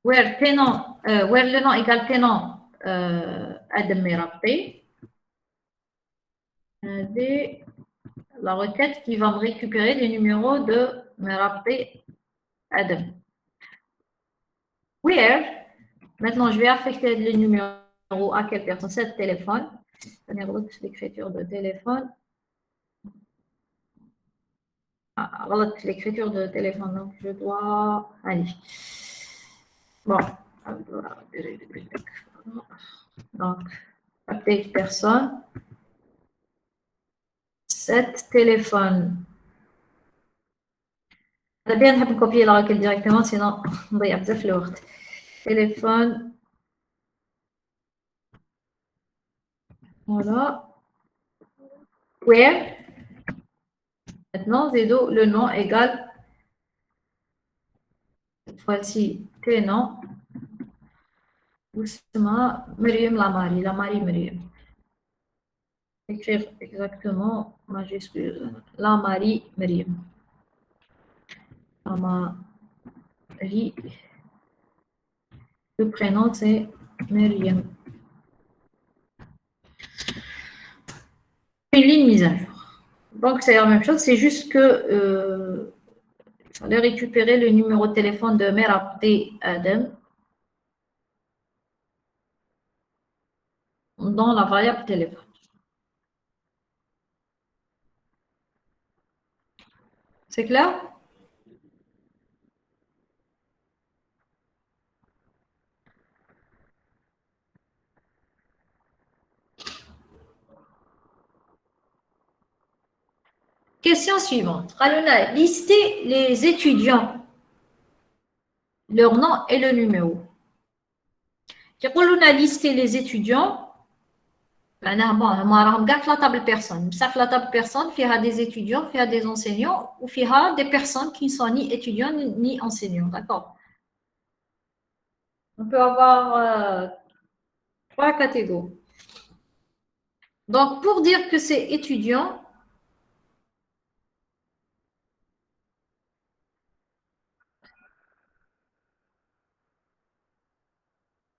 Where le nom égale prénom Adam Merabti. La requête qui va me récupérer les numéros de Merabti Adam. Where, maintenant je vais affecter les numéros à quelle personne? C'est le téléphone. L'écriture de téléphone. L'écriture de téléphone, donc je dois. Allez. Bon. Donc, update personne. 7 téléphone. On a bien de copier la requête directement, sinon on va y avoir le temps. Téléphone. Voilà. Where. Maintenant, Zedo, le nom égale. Cette fois-ci, prénom. Ousma, Myriam Lamari. Lamari Myriam. Écrire exactement, majuscule. Lamari Myriam. Lamari. Le prénom, c'est Myriam. Une ligne mise à jour. Donc, c'est la même chose, c'est juste que il fallait récupérer le numéro de téléphone de Merabdi Adam dans la variable téléphone. C'est clair? Question suivante. Ralona, listez les étudiants, leur nom et le numéro. Ralona, listez les étudiants. معناها هما راهم كاع في لا table personne. بصح في لا table personne فيها des étudiants, فيها des enseignants ou فيها des personnes qui ne sont ni étudiants ni enseignants, d'accord? On peut avoir trois catégories. Donc pour dire que c'est étudiant,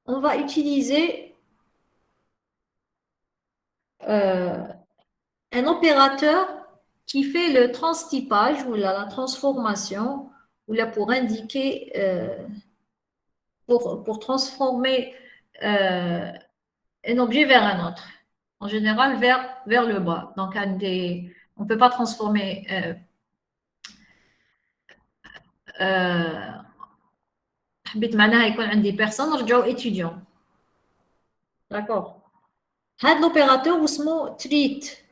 on va utiliser un opérateur qui fait le transtypage ou la transformation ou là pour indiquer, pour transformer un objet vers un autre. En général, vers le bas. Donc, on ne peut pas transformer حبيت معناها يكون عندي personne نرجعوا étudiant. D'accord. هذا l'opérateur اسمه treat.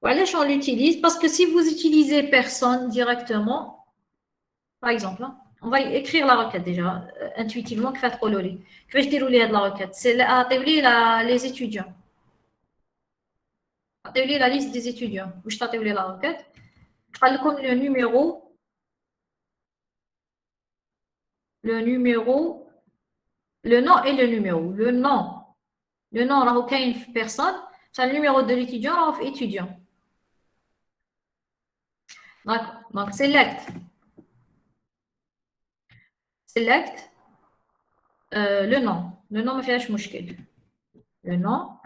Voilà, on l'utilise parce que si vous utilisez personne directement, par exemple, hein, on va écrire la requête déjà, intuitivement, que fait colorer. Je vais dérouler la requête. C'est à dérouler les étudiants. À dérouler la liste des étudiants. Où je t'ai déroulé la requête. Comme le numéro, le nom et le numéro. Le nom, on n'a aucune personne. C'est le numéro de l'étudiant, on étudiant. Donc, select le nom. Le nom, ما فيهاش مشكل. Le nom,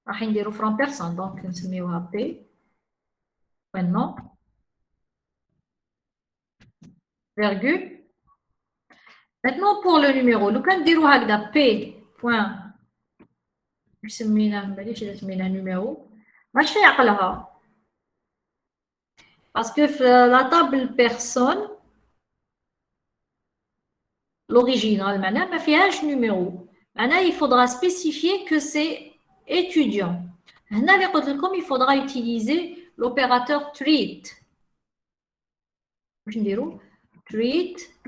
راح نديرو from personne. Donc, نسميوها P. Maintenant, virgule. Maintenant, pour le numéro, nous quand نديرو هكذا P point سميناه numéro ماشي يعقلها parce que la table personne l'original معناها ما فيهاش numéro معناها il faudra spécifier que c'est étudiant. هنا اللي قلت لكم il faudra utiliser l'opérateur treat. واش نديرو treat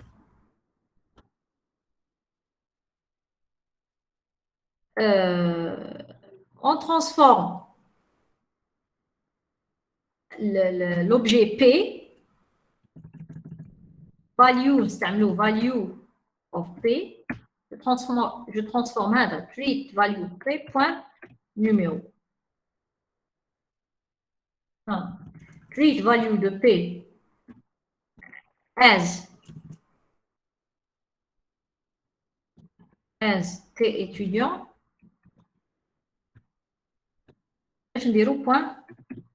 on transforme l'objet P, value, value of P, je transforme هذا treat value P point numéro. Treat value de P as T étudiant. Je dirais point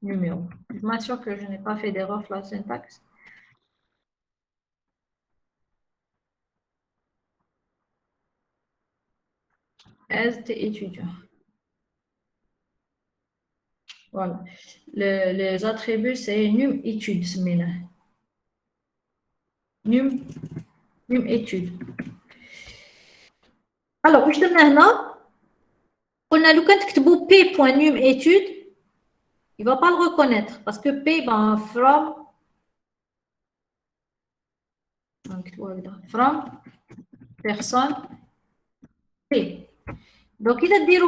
numéro. Je m'assure que je n'ai pas fait d'erreur sur la syntaxe. As T étudiant. Voilà. Les attributs, c'est num étude. Num étude. Alors, je demande là, on a le cas de P.num étude. Il ne va pas le reconnaître parce que P, ben, from personne P. Donc, il a dit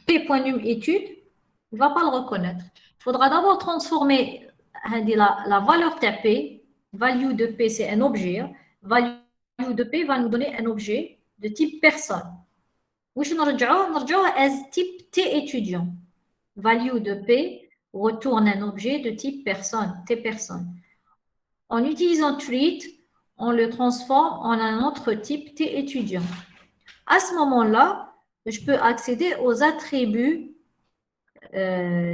P.num étude, il ne va pas le reconnaître. Il faudra d'abord transformer la valeur de P, value de P, c'est un objet. Value de P va nous donner un objet de type personne. واش نرجعوه as type T étudiant. Value de P retourne un objet de type personne, T personne. En utilisant treat, on le transforme en un autre type T étudiant. À ce moment-là, je peux accéder aux attributs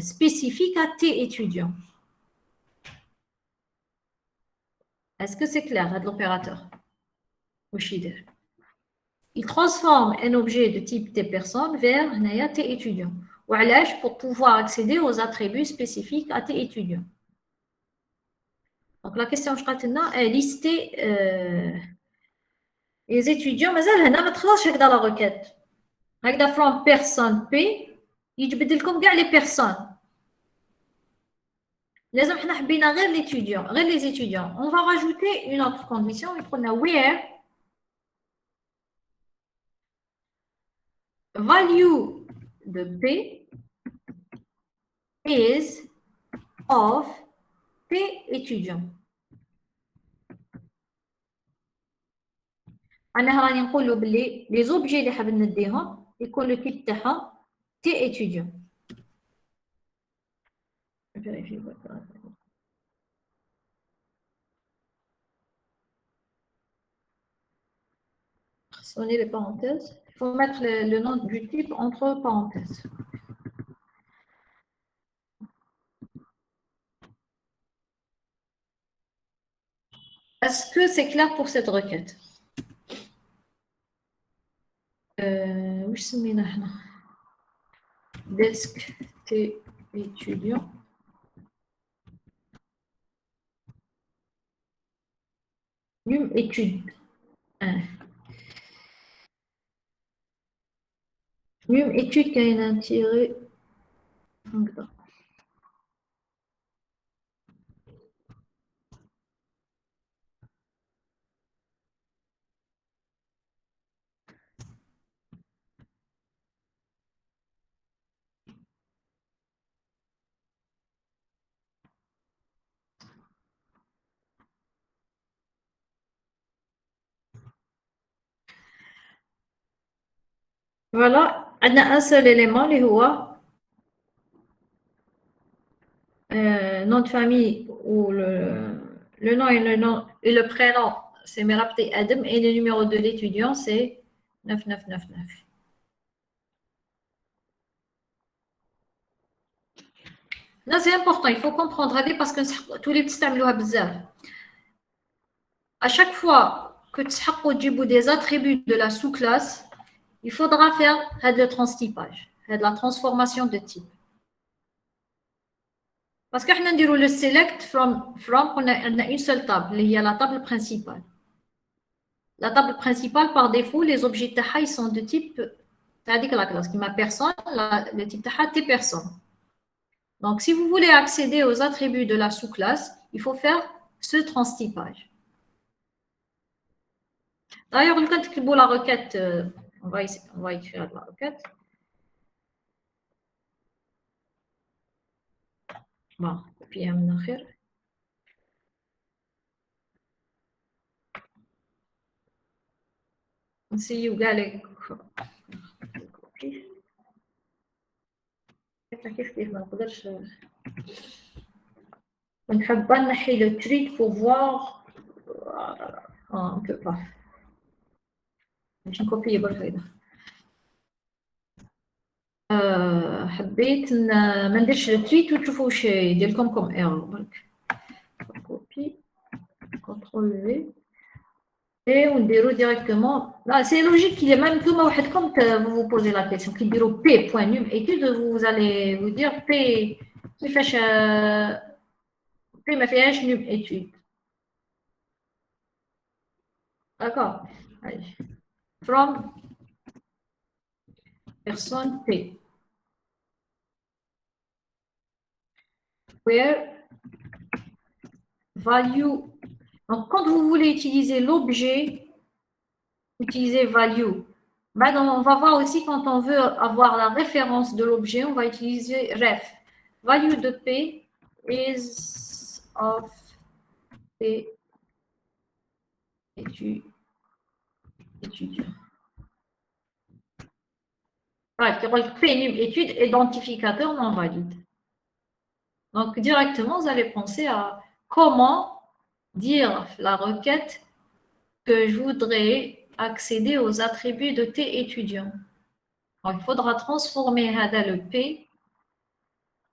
spécifiques à T étudiant. Est-ce que c'est clair, l'opérateur? Il transforme un objet de type T personne vers T étudiant. Pour pouvoir accéder aux attributs spécifiques à T étudiant. Donc la question est lister les étudiants. Mais elle n'a pas dans la requête. Avec from personne P, il y a les personnes. لازم حنا حبينا غير l'étudiant, غير les étudiants. On va rajouter une autre condition, on a where value de P is of P étudiant. أنا راني نقولوا بلي les objets اللي حاب نديهم يكون le type تاعهم T étudiant. Vérifier votre sonner les parenthèses. Il faut mettre le nom du type entre parenthèses. Est-ce que c'est clair pour cette requête? Oui, c'est maintenant. Desk T étudiant. Num étude 1. Num étude qui a un tiré. Voilà, on a un seul élément, les rois. Nom de famille ou le nom et le prénom, c'est Merabti Adam et le numéro de l'étudiant, c'est 9999. Là, c'est important, il faut comprendre parce que tous les petits tamis à chaque fois que tu des attributs de la sous-classe, il faudra faire le transtypage, la transformation de type. Parce qu'on a le select from, on a une seule table, il y a la table principale. La table principale, par défaut, les objets de sont de type, c'est-à-dire que la classe qui m'a personne, le type de est personne. Donc, si vous voulez accéder aux attributs de la sous-classe, il faut faire ce transtypage. D'ailleurs, quand vous la requête, on va écrire la requête. Bon, copier un autre. نسيو كاع لي كوبي كيف ما نقدرش نحب نحي لو تريك pour voir on peut pas باش نكوبي برك هيدا حبيت ما نديرش لو تريت وتشوفوا واش يدير لكم كوم ايرور برك كوبي كونترول في et on déroule directement. Là, c'est logique qu'il y a même que quand vous vous posez la question, qu'il déroule P.num étude, vous allez vous dire P qui fait P m'a fait num étude. D'accord. Allez. From personne P. where value. Donc, quand vous voulez utiliser l'objet, utilisez value. On va voir aussi quand on veut avoir la référence de l'objet, on va utiliser ref. Value de P is of P étudiant. P étude identificateur non valide. Donc, directement, vous allez penser à comment dire la requête que je voudrais accéder aux attributs de T étudiant. Donc, il faudra transformer le P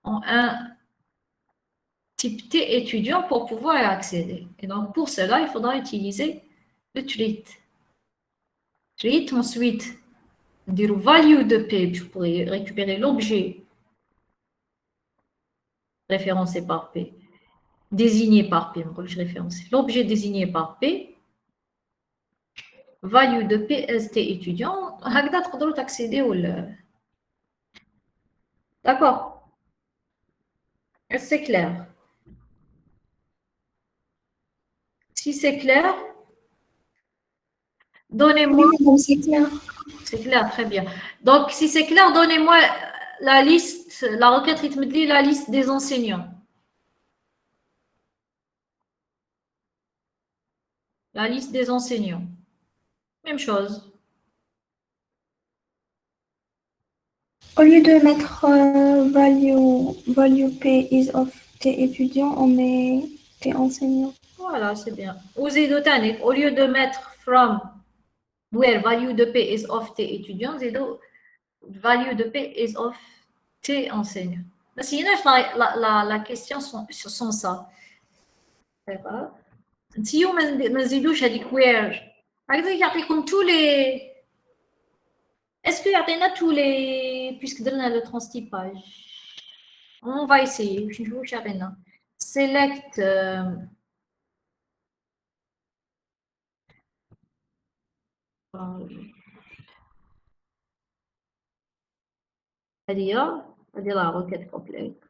en un type T étudiant pour pouvoir y accéder. Et donc, pour cela, il faudra utiliser le treat. Treat, ensuite, dire value de P, je pourrais récupérer l'objet référencé par P, désigné par P, l'objet désigné par P, value de PST étudiant, هكذا تقدروا accéder D'accord. C'est clair. Si c'est clair, donnez-moi. Oui, c'est clair. C'est clair, très bien. Donc, si c'est clair, donnez-moi la liste, la requête rythme de la liste des enseignants. La liste des enseignants. Même chose. Au lieu de mettre value P is of tes étudiants, on met tes enseignants. Voilà, c'est bien. Au lieu de mettre from where value de P is of tes étudiants, value de P is of tes enseignants. La question sont ça. D'accord. Si on ما نزيدوش هذيك where هكذا يعطيكم tous les. Est-ce qu'il y a tous les puisque درنا le transtypage. On va essayer. Select هذه la requête complète.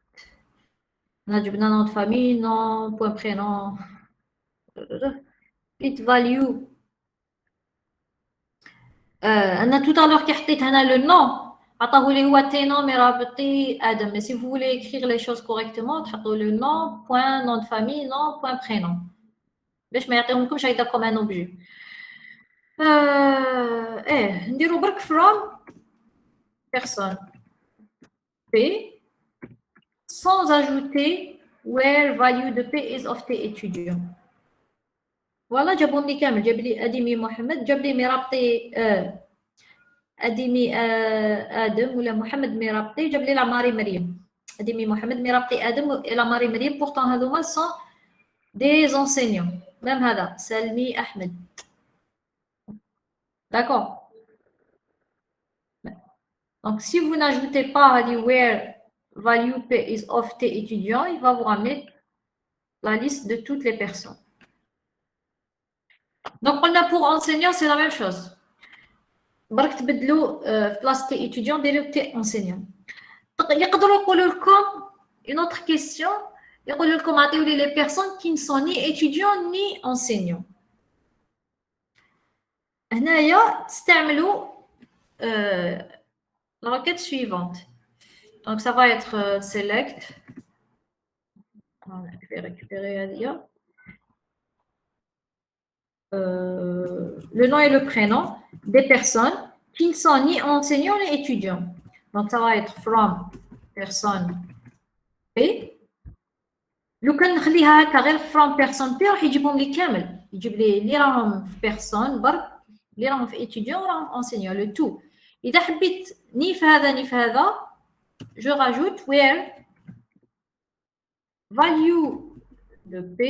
On a جبنا nom de famille, nom, point prénom. Fit value. On a tout à l'heure qui a le nom. عطاه لي هو تينومي رابطي ادم. Mais si vous voulez écrire les choses correctement, تحطوا le nom, point, nom de famille, nom, point prénom. باش ما يعطيهمكمش هكذا comme un objet. نديرو برك from personne P sans ajouter where value de P is of T étudiant. Voilà, جابهم لي كامل. جاب لي ادمي محمد، جاب لي مرابطي ادمي ادم ولا محمد مرابطي، جاب لي العماري مريم. ادمي محمد مرابطي ادم العماري مريم. pourtant هذوما sont des enseignants. même هذا سلمي احمد. D'accord. Donc, si vous n'ajoutez pas where value P is of T étudiant, il va vous ramener la liste de toutes les personnes. Donc, on a pour enseignant, c'est la même chose. برك تبدلوا في بلاصه T étudiant ديروا T enseignant. يقدروا يقولوا لكم une autre question. يقولوا لكم عطيوا لي les personnes qui ne sont ni étudiants ni enseignants. هنايا تستعملوا la requête suivante. Donc, ça va être select. Voilà, je vais récupérer Adia. Le nom et le prénom des personnes qui ne sont ni enseignants ni étudiants. Donc, ça va être from personne P. لو كان نخليها هكا غير from person P راح يجيبهم لي كامل. يجيب لي اللي راهم في personne برك، اللي راهم في étudiant وراهم في enseignant le tout. إذا حبيت ني في هذا ني في هذا je rajoute where value de P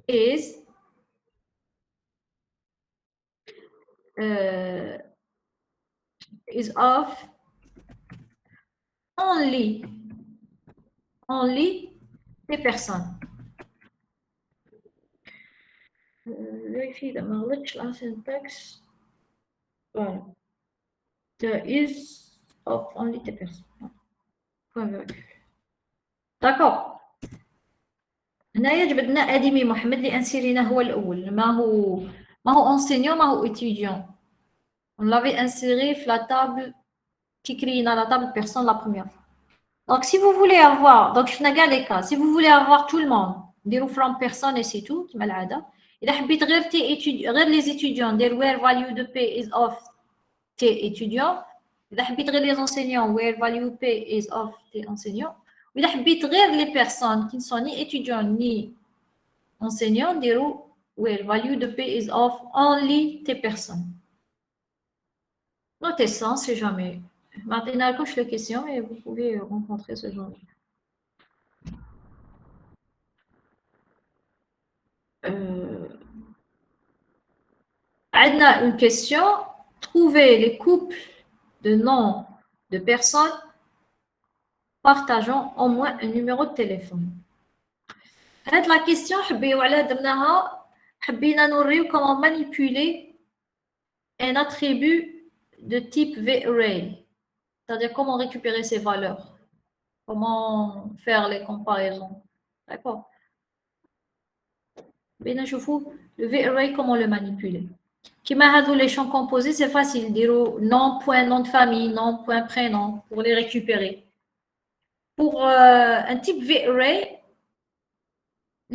is of only les personnes. Vérifie la syntaxe. Voilà. Is of only tes personnes. Point virgule. D'accord. هنايا جبدنا ادمي محمد اللي انسيرينا هو الاول ما هو enseignant ما هو étudiant. On l'avait inséré sur la table qui crée dans la table personne la première fois. Donc si vous voulez avoir donc je fais les cas si vous voulez avoir tout le monde ديروا from personne et c'est tout كما العاده. إذا حبيت غير غير les étudiants دير where value de p is of tes étudiants. إذا حبيت غير les enseignants where value p is of tes enseignants. وإذا حبيت غير les personnes qui ne sont ni étudiants ni enseignants ديروا where value de p is of only tes personnes. Notez ça, on ne sait jamais. Maintenant, quand je les questions, et vous pouvez rencontrer ce genre. On a une question. Trouvez les couples de noms de personnes partageant au moins un numéro de téléphone. Cette la question, حبينا نوريو comment manipuler un attribut de type VArray. C'est-à-dire comment récupérer ces valeurs, comment faire les comparaisons. D'accord. Bien, je vous le VArray, comment le manipuler. Qui m'a les champs composés, c'est facile. Dire nom, point, nom de famille, nom, point, prénom, pour les récupérer. Pour un type VArray,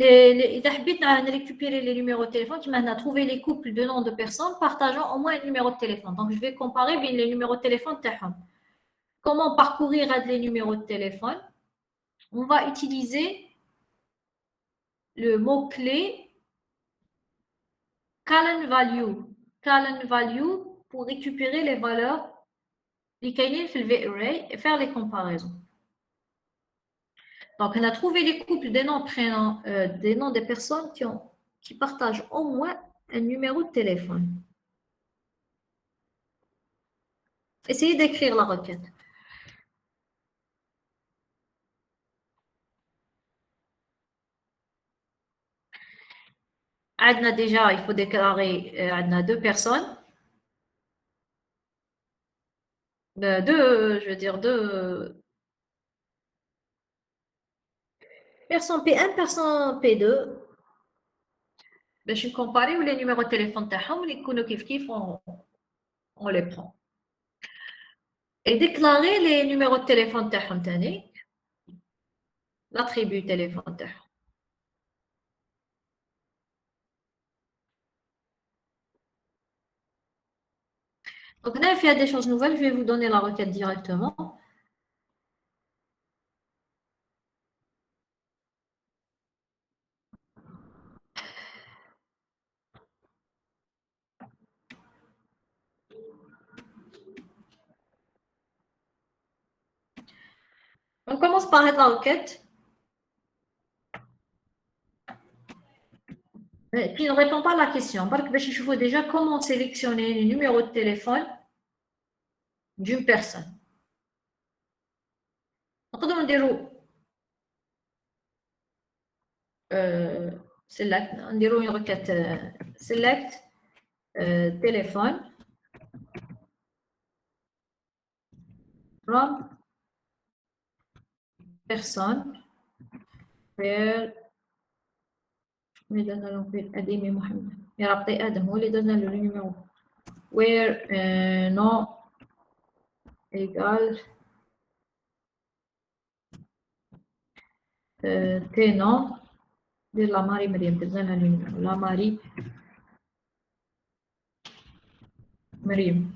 إذا حبيت récupérer les numéros de téléphone, qui m'a trouvé les couples de noms de personnes partageant au moins un numéro de téléphone. Donc, je vais comparer bien les numéros de téléphone. Comment parcourir les numéros de téléphone? On va utiliser le mot-clé Callen value pour récupérer les valeurs qui sont dans le VArray et faire les comparaisons. Donc, on a trouvé les couples des noms, prénoms, des noms des personnes qui partagent au moins un numéro de téléphone. Essayez d'écrire la requête. Déjà, il faut déclarer deux personnes. Deux personne P1, personne P2. باش نكومباريو les numéros de téléphone تاعهم اللي يكونوا كيف on les prend. Et déclarer les numéros de téléphone تاعهم تاني l'attribut téléphone تاعهم. Donc là, il y a des choses nouvelles, je vais vous donner la requête directement. On commence par la requête. Et puis, ne répond pas à la question. Je vois déjà comment sélectionner les numéros de téléphone d'une personne. On peut dire select, on dirait une requête select téléphone from personne where mais donne Adem Mohamed. Il a appelé Adam, on lui donne le numéro. Where nom égal tes noms de la Marie Mariam, donne le numéro. La Marie Mariam.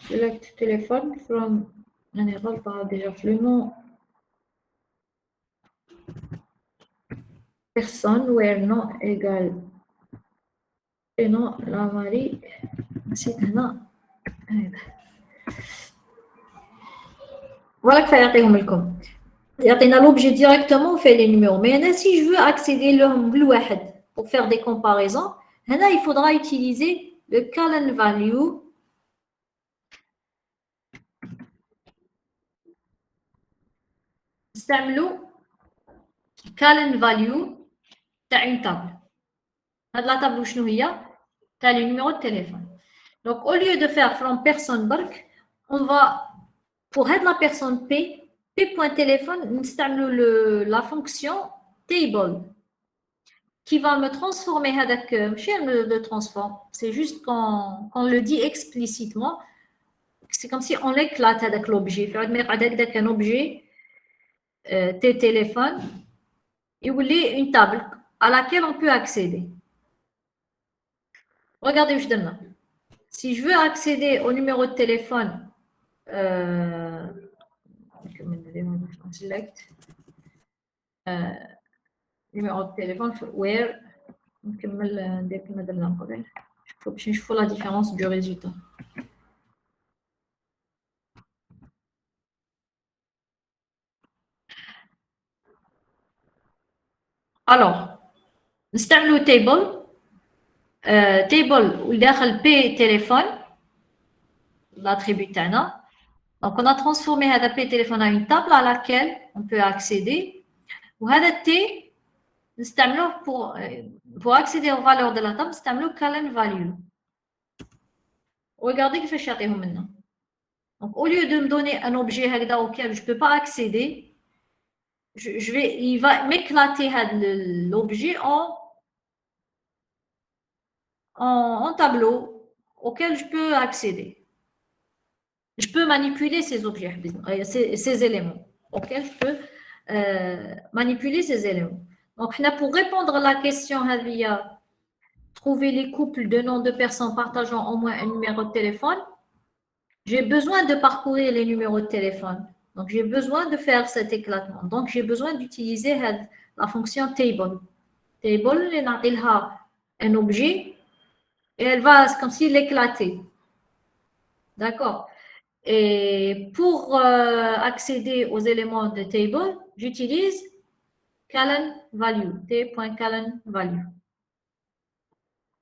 Select téléphone from on est pas déjà le nom personne where nom égal et non la Marie c'est هنا voilà que يعطيهم لكم يعطينا l'objet directement fait les numéros mais هنا si je veux accéder لهم بالواحد pour faire des comparaisons هنا il faudra utiliser le Callen value نستعملوا كالن فاليو تاع une table. هاد لا table شنو هي؟ تاع لي numéro de téléphone. Donc au lieu de faire from personne برك, on va pour هاد la personne P, P.téléphone, نستعملوا la fonction table qui va me transformer هذاك, ماشي le transforme, c'est juste quand on le dit explicitement, c'est comme si on l'éclate avec l'objet. فعاد ما يقعد هكذاك un objet tes téléphones, il voulait une table à laquelle on peut accéder. Regardez واش درنا. Si je veux accéder au numéro de téléphone, select numéro de téléphone where نكمل ندير كما درنا من قبل باش نشوفوا la différence du résultat. Alors نستعملوا table table وداخل P téléphone l'attribut تاعنا. Donc on a transformé هذا P téléphone à une table à laquelle on peut accéder. وهذا T نستعملوه pour accéder aux valeurs de la table نستعملوا column value. Regardez كيفاش يعطيهم لنا. Donc au lieu de me donner un objet هكذا auquel je peux pas accéder, il va m'éclater l'objet en tableau auquel je peux accéder. Je peux manipuler ces objets, ces éléments auxquels je peux manipuler ces éléments. Donc, pour répondre à la question, trouver les couples de noms de personnes partageant au moins un numéro de téléphone, j'ai besoin de parcourir les numéros de téléphone. Donc, j'ai besoin de faire cet éclatement. Donc, j'ai besoin d'utiliser la fonction table. Table, elle a un objet et elle va comme si l'éclater. D'accord? Et pour accéder aux éléments de table, j'utilise column value, t.column value.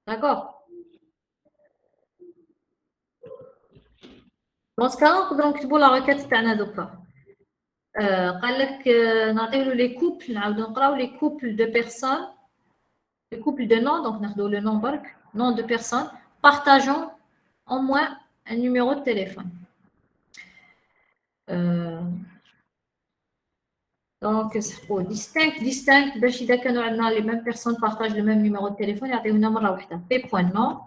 D'accord? Dans ce cas, نقدروا نكتبوا la requête تاعنا دوكا. قال لك نعطيو له les couples, نعاودو نقراو les couples de personnes, les couples de noms, donc ناخذوا le nom برك, nom de personnes partageant au moins un numéro de téléphone. Donc, c'est distinct, باش إذا كانوا عندنا les mêmes personnes partagent le même numéro de téléphone, يعطيونا مرة واحدة. P.nom,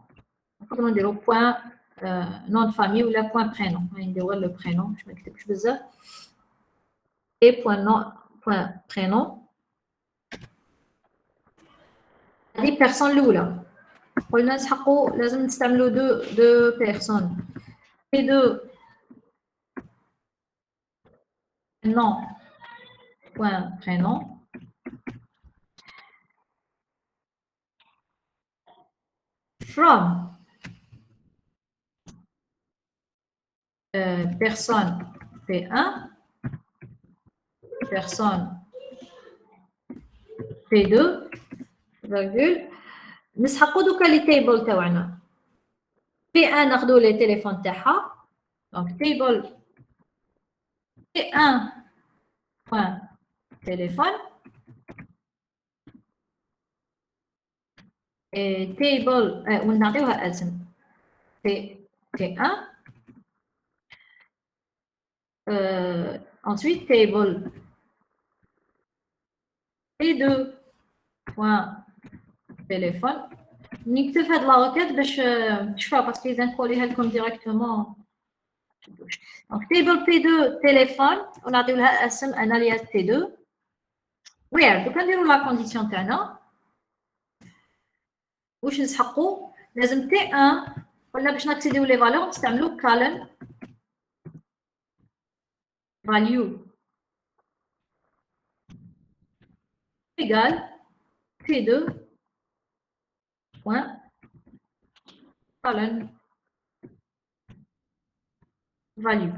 نقدروا نديرو point nom de famille ولا point prénom. نديرو le prénom, باش ما نكتبش بزاف. P.nom, point prénom. هذه personne الأولى. قلنا نسحقوا لازم نستعملوا deux personnes. P2 nom, point prénom. From personne P1, personne P2, virgule. نسحقوا دوكا لي تيبل تاعنا. P1 ناخذوا لي تيليفون تاعها. Donc table P1 point téléphone et table ونعطيوها اسم T1. Ensuite table P2 point téléphone. نكتب هاد لا requête باش تشوفها باسكو اذا نقوليها لكم ديريكتومون. Donc table P2 téléphone ونعطيو لها اسم un alias T2. where دوكا نديرو لا كونديسيون تاعنا واش نسحقوا لازم T1 ولا باش ناكسيديو لي فالور نستعملو column value égale T2 point column value.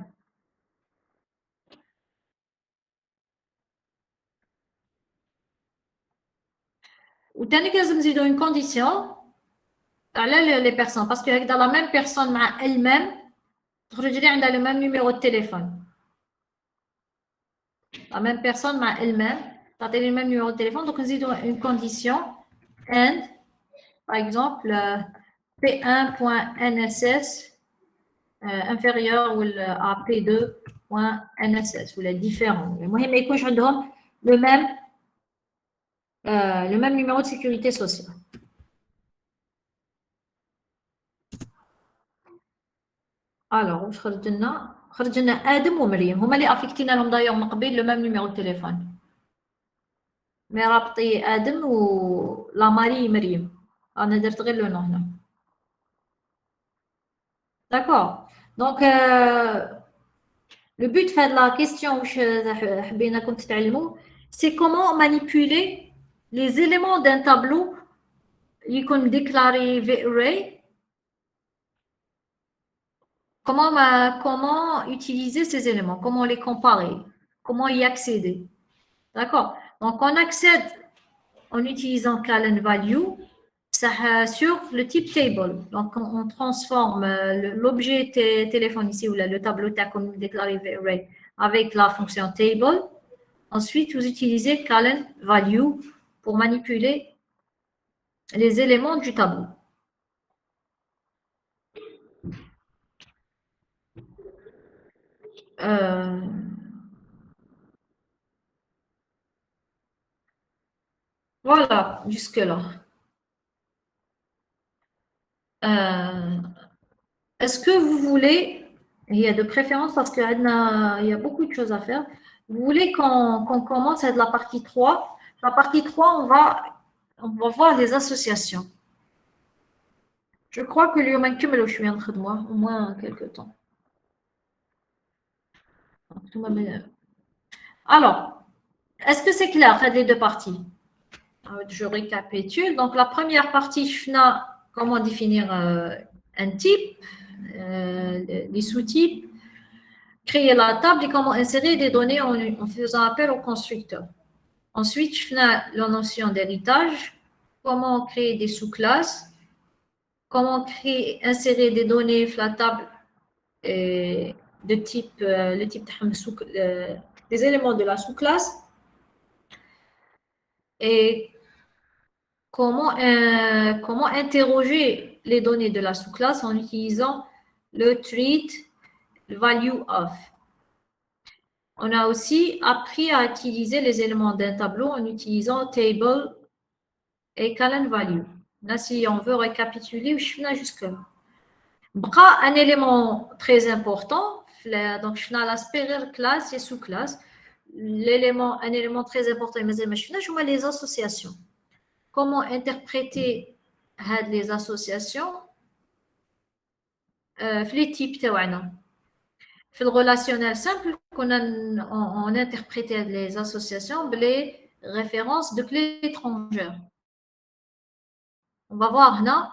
وثاني لازم نزيدو une condition على les personnes parce que dans la même personne مع elle-même تخرج لي عندها le même numéro de téléphone. La même personne مع elle-même تعطي لي le même numéro de téléphone. Donc, نزيدو une condition and, par exemple, P1.NSS inférieur à P2.NSS ou la différent. المهم ما يكونش عندهم le même numéro de sécurité sociale. Alors, خرج لنا آدم ومريم هما اللي افيكتينا لهم دايوغ من قبل لو ميم نيميرو دو تليفون. مي رابطي آدم و لا ماري مريم. أنا درت غير لو نو هنا. D'accord. Donc, le but de la question c'est comment manipuler les éléments d'un tableau qui sont déclarés V-Array. Comment utiliser ces éléments, comment les comparer, comment y accéder. D'accord. Donc, on accède en utilisant Callen Value sur le type table. Donc, on transforme l'objet téléphone ici ou le tableau comme déclaré array avec la fonction table. Ensuite, vous utilisez Callen Value pour manipuler les éléments du tableau. Voilà, jusque-là. Est-ce que vous voulez, il y a de préférence parce qu'il y a beaucoup de choses à faire, vous voulez qu'on commence avec la partie 3? La partie 3, on va voir les associations. Je crois que l'Yoman Kumelo, je suis entre moi, au moins quelques temps. Alors, est-ce que c'est clair, les deux parties? Je récapitule. Donc, la première partie, je fais comment définir un type, les sous-types, créer la table et comment insérer des données en faisant appel au constructeur. Ensuite, je fais la notion d'héritage, comment créer des sous-classes, comment insérer des données dans la table de type, le type des éléments de la sous-classe et comment interroger les données de la sous-classe en utilisant le treat value of. On a aussi appris à utiliser les éléments d'un tableau en utilisant table et Callen value. Là, si on veut récapituler, je fais jusque-là. Un élément très important, donc je fais l'aspect classe et sous-classe. Un élément très important, c'est les associations. Comment interpréter les associations les types تاعنا. في le relationnel simple, on interprète les associations les références de clés étrangères. On va voir là,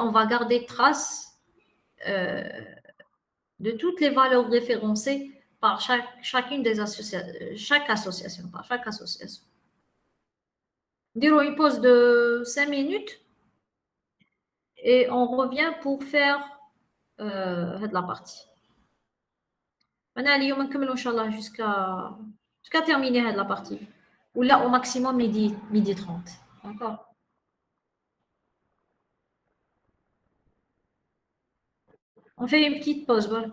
on va garder trace de toutes les valeurs référencées par chacune des associations, chaque association. Dirons une pause de 5 minutes et on revient pour faire la partie. Maintenant, اليوم نكملوا ان شاء الله jusqu'à terminer la partie. Ou là au maximum midi 30. D'accord. On fait une petite pause. Voilà.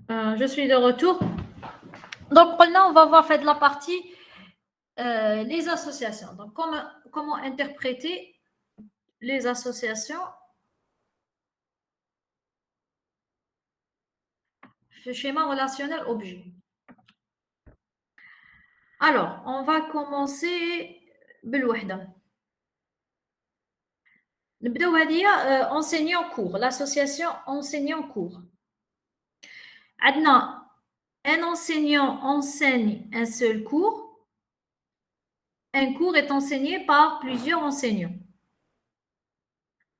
Je suis de retour. Donc, maintenant, on va voir fait de la partie les associations. Donc, comment interpréter les associations, ce schéma relationnel objet. Alors, on va commencer بالوحدة. نبداو هذه enseignant cours, l'association enseignant cours. عندنا un enseignant enseigne un seul cours. Un cours est enseigné par plusieurs enseignants.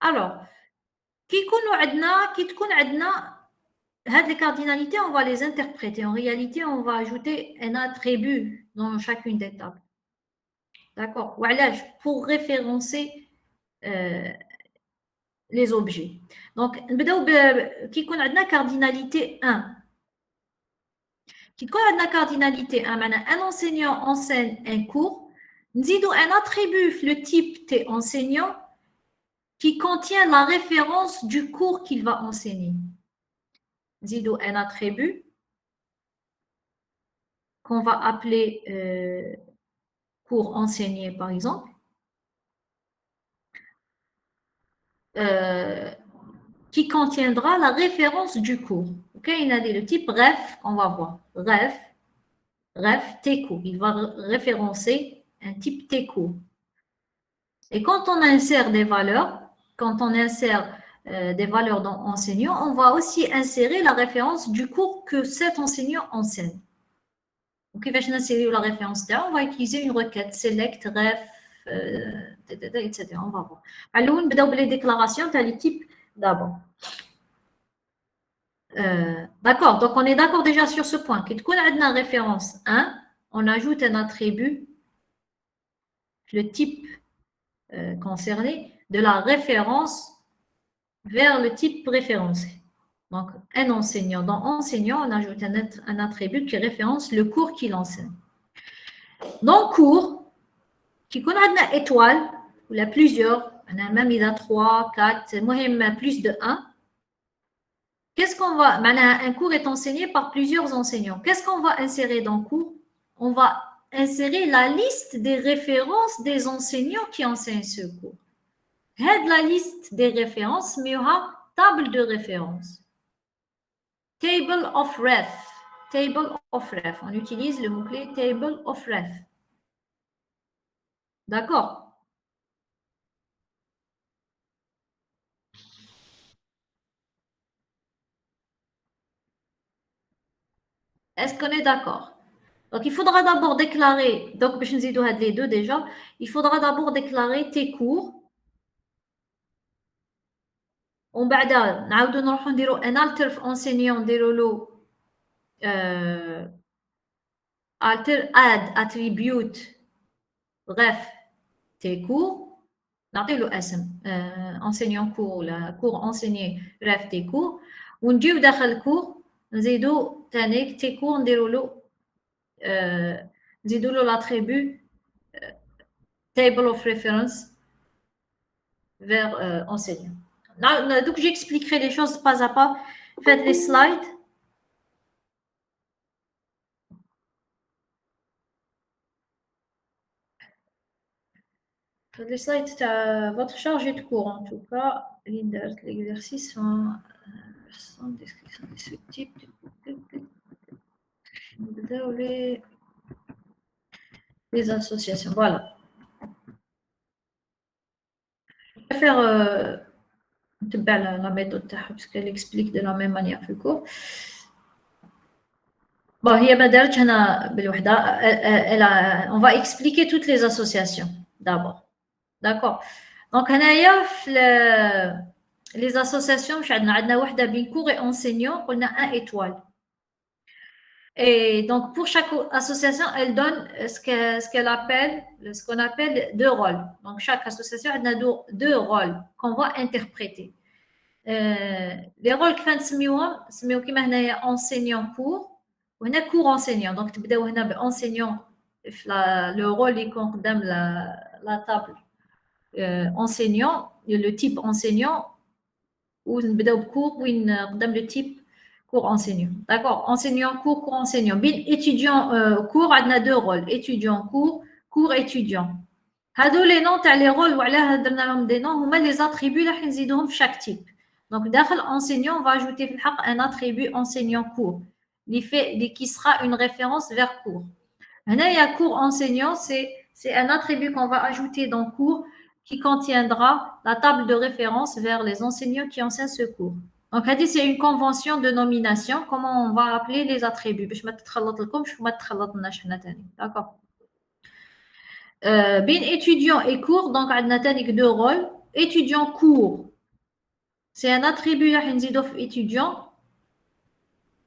Alors, كي تكون عندنا هاد les cardinalités, on va les interpréter. En réalité, on va ajouter un attribut dans chacune des tables. D'accord. Voilà, pour référencer les objets. Donc, qui يكون عندنا cardinalité 1. Qui يكون عندنا cardinalité 1, un enseignant enseigne un cours. نزيدو un attribut, le type T enseignant, qui contient la référence du cours qu'il va enseigner. Zido un attribut qu'on va appeler cours enseigné, par exemple, qui contiendra la référence du cours. Ok, il a dit le type ref, on va voir. Ref, tes cours. Il va référencer un type tes cours. Et quand on insère des valeurs, quand on insère des valeurs dans enseignant, on va aussi insérer la référence du cours que cet enseignant enseigne. Donc, il va insérer la référence là, on va utiliser une requête select, ref, etc. On va voir. Alors, on va les déclarations, tu as les types d'abord. D'accord, donc on est d'accord déjà sur ce point. Quand on a une référence 1, on ajoute un attribut, le type concerné, de la référence vers le type référencé. Donc, un enseignant. Dans enseignant, on ajoute un attribut qui référence le cours qu'il enseigne. Dans cours, qui connaît une étoile, ou la plusieurs, même il y a 3, 4, moi plus de 1. Qu'est-ce qu'on va, un cours est enseigné par plusieurs enseignants. Qu'est-ce qu'on va insérer dans le cours? On va insérer la liste des références des enseignants qui enseignent ce cours. La liste des références, mais il y aura table de référence. Table of ref. Table of ref. On utilise le mot-clé table of ref. D'accord? Est-ce qu'on est d'accord? Donc, il faudra d'abord déclarer, donc, les deux déjà, il faudra d'abord déclarer tes cours. On va un alter enseignant alter add attribute bref tes cours نعطيله اسم enseignant cours la cours enseigné bref tes cours ونجيو داخل الكور نزيدو تانيك tes cours نديرو له نزيدو له l'attribut table of reference vers enseignant. Donc j'expliquerai les choses pas à pas. Faites les slides. Les slides, c'est votre chargé de cours en tout cas. L'exercice en description de ce type. Les associations, voilà. Je vais faire la méthode parce qu'elle explique de la même manière que le cours. Bon, on va expliquer toutes les associations d'abord. D'accord. Donc, les associations, on a bien cours et enseignant, on a un étoile. Et donc, pour chaque association, elle donne ce qu'on appelle deux rôles. Donc, chaque association a deux rôles qu'on va interpréter. Les rôles qui sont enseignant cours, on a cours enseignant. Donc, tu peux enseignant, le rôle est dans la table enseignant, le type enseignant, ou cours, ou le type cours enseignant. D'accord, enseignant, cours enseignant. Bien, étudiant, cours, on a deux rôles. Étudiant, cours étudiant. هادو les noms تاع les rôles وعلاه درنا لهم des noms هما les attributs اللي راح نزيدوهم في chaque type. Donc داخل enseignant on va ajouter في الحق un attribut enseignant cours qui sera une référence vers cours. هنا il y a cours enseignant c'est un attribut qu'on va ajouter dans cours qui contiendra la table de référence vers les enseignants qui enseignent ce cours. Donc c'est une convention de nomination comment on va appeler les attributs باش ما تتخلط لكمش وما تخلطناش حنا تاني. D'accord. Bien étudiant et cours, donc on a deux rôles. Étudiant cours, c'est un attribut étudiant.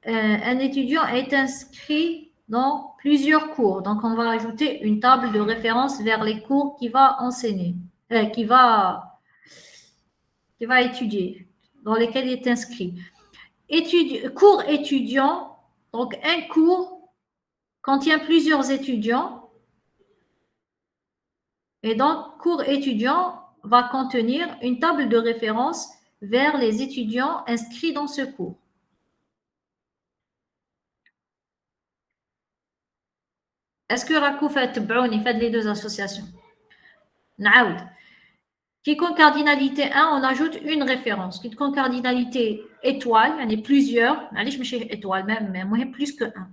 Un étudiant est inscrit dans plusieurs cours, donc on va ajouter une table de référence vers les cours qu'il va enseigner, qui va étudier, dans lesquels il est inscrit. Cours étudiant, donc un cours contient plusieurs étudiants. Et donc, cours étudiant va contenir une table de référence vers les étudiants inscrits dans ce cours. Est-ce que راكو تبعوني في les deux associations? نعاود. Qui compte cardinalité 1, on ajoute une référence. Qui compte cardinalité étoile, il y en a plusieurs. معليش ماشي étoile même, mais المهم plus que 1.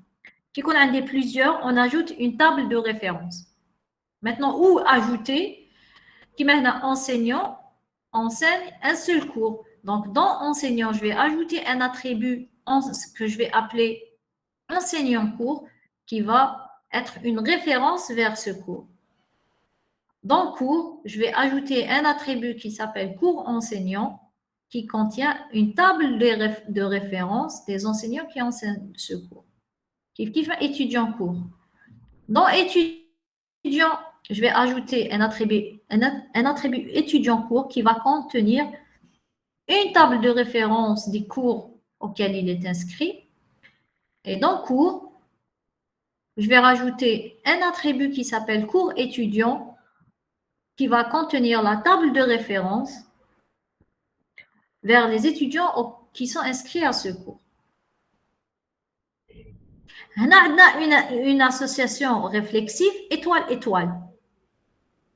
Qui compte en des plusieurs, on ajoute une table de référence. Maintenant, où ajouter? Qui maintenant enseignant enseigne un seul cours. Donc, dans enseignant, je vais ajouter un attribut que je vais appeler enseignant cours qui va être une référence vers ce cours. Dans cours, je vais ajouter un attribut qui s'appelle cours enseignant qui contient une table de référence des enseignants qui enseignent ce cours. Qui fait étudiant cours. Dans étudiant, je vais ajouter un attribut étudiant cours qui va contenir une table de référence des cours auxquels il est inscrit. Et dans cours, je vais rajouter un attribut qui s'appelle cours étudiant qui va contenir la table de référence vers les étudiants qui sont inscrits à ce cours. On a une association réflexive étoile-étoile.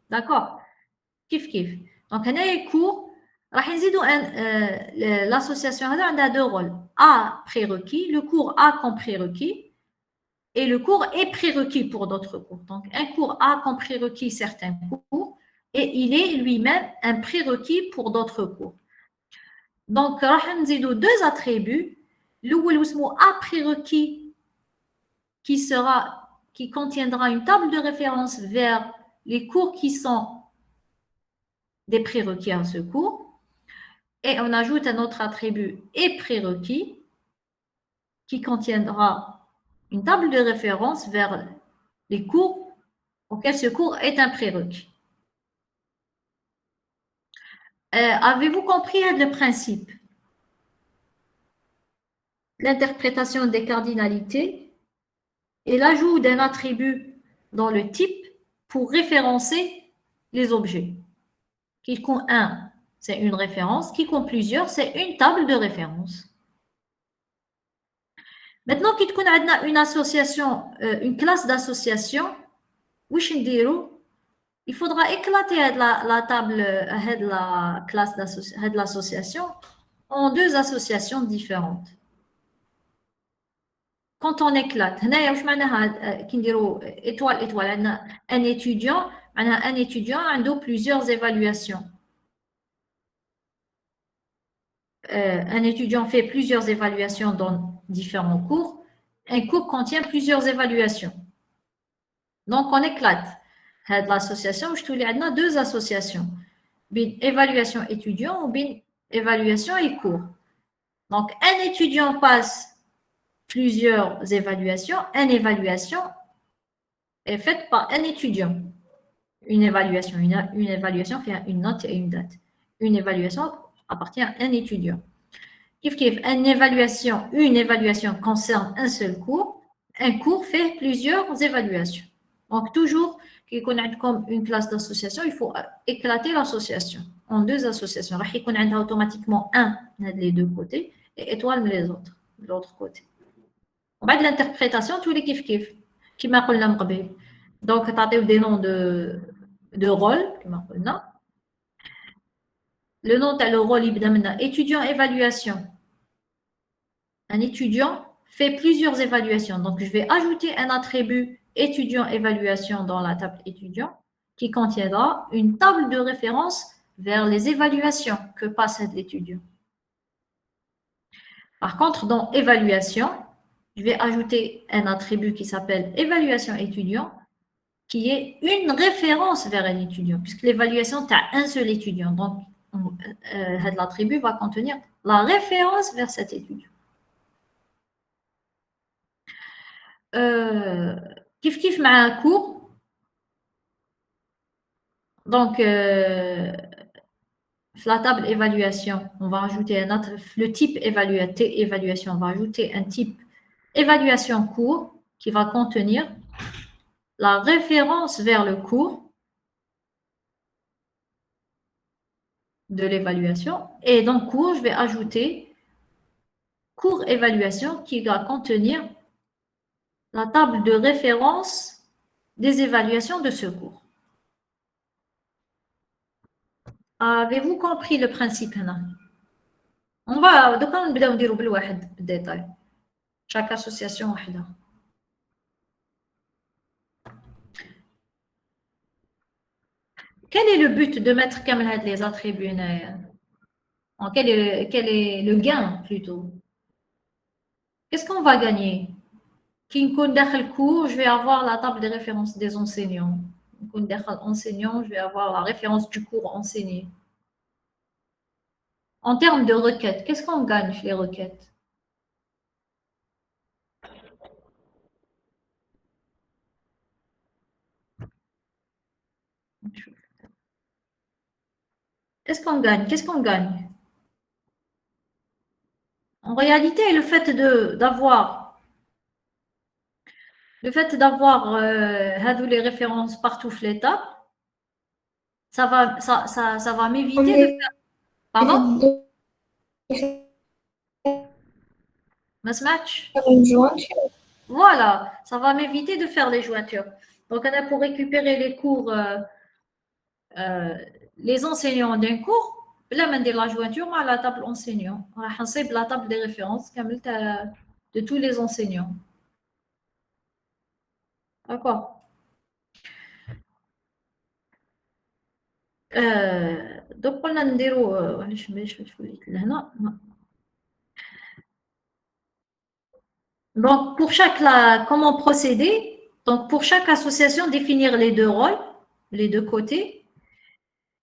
D'accord? Kif kif. Donc, on a un cours. L'association a deux rôles. A prérequis, le cours A comme prérequis, et le cours est prérequis pour d'autres cours. Donc, un cours A comme prérequis certains cours, et il est lui-même un prérequis pour d'autres cours. Donc, on a deux attributs. Le A prérequis qui contiendra une table de référence vers les cours qui sont des prérequis à ce cours. Et on ajoute un autre attribut et prérequis qui contiendra une table de référence vers les cours auxquels ce cours est un prérequis. Avez-vous compris le principe? L'interprétation des cardinalités et l'ajout d'un attribut dans le type pour référencer les objets. Qui compte un, c'est une référence. Qui compte plusieurs, c'est une table de référence. Maintenant, qu'il y a une association, une classe d'association, il faudra éclater la table, la classe de l'association en deux associations différentes. Quand on éclate, étoile, un étudiant a plusieurs évaluations. Un étudiant fait plusieurs évaluations dans différents cours. Un cours contient plusieurs évaluations. Donc, on éclate. L'association, je te dis, deux associations. Évaluation étudiant ou évaluation et cours. Donc, un étudiant passe plusieurs évaluations. Une évaluation est faite par un étudiant. Une évaluation fait une note et une date. Une évaluation appartient à un étudiant. Une évaluation concerne un seul cours. Un cours fait plusieurs évaluations. Donc, toujours, comme une classe d'association, il faut éclater l'association en deux associations. Il y a automatiquement un des deux côtés et étoile les autres. de l'autre côté. بعد l'interprétation tous les كيف كما قلنا من قبل. Donc تعطيو des noms de rôle كما قلنا. Le nom تاع le rôle يبدا من étudiant évaluation. Un étudiant fait plusieurs évaluations. Donc je vais ajouter un attribut étudiant évaluation dans la table étudiant qui contiendra une table de référence vers les évaluations que passe l'étudiant. Par contre, dans évaluation, je vais ajouter un attribut qui s'appelle évaluation étudiant, qui est une référence vers un étudiant, puisque l'évaluation, tu as un seul étudiant. Donc, l'attribut va contenir la référence vers cet étudiant. Kif مع un cours. Donc, la table évaluation, on va ajouter le type évaluation, on va ajouter un type évaluation cours qui va contenir la référence vers le cours de l'évaluation. Et dans cours, je vais ajouter cours évaluation qui va contenir la table de référence des évaluations de ce cours. Avez-vous compris le principe là? On va نبداو نديرو بالواحد بالديتاي. Chaque association وحده. Quel est le but de mettre comme les attributs? Quel est le gain plutôt? Qu'est-ce qu'on va gagner? Qui dans le cours, je vais avoir la table de référence des enseignants. Enseignant, je vais avoir la référence du cours enseigné. En termes de requêtes, qu'est-ce qu'on gagne chez les requêtes? Qu'est-ce qu'on gagne? Qu'est-ce qu'on gagne? En réalité, le fait d'avoir les références partout l'étape, ça va m'éviter de faire. Pardon? Match? Voilà, ça va m'éviter de faire les jointures. Donc, on a pour récupérer les cours, les enseignants d'un cours, là, on a la jointure à la table enseignant. On a la table des références de tous les enseignants. D'accord. Donc, on a donc, comment procéder? Donc, pour chaque association, définir les deux rôles, les deux côtés.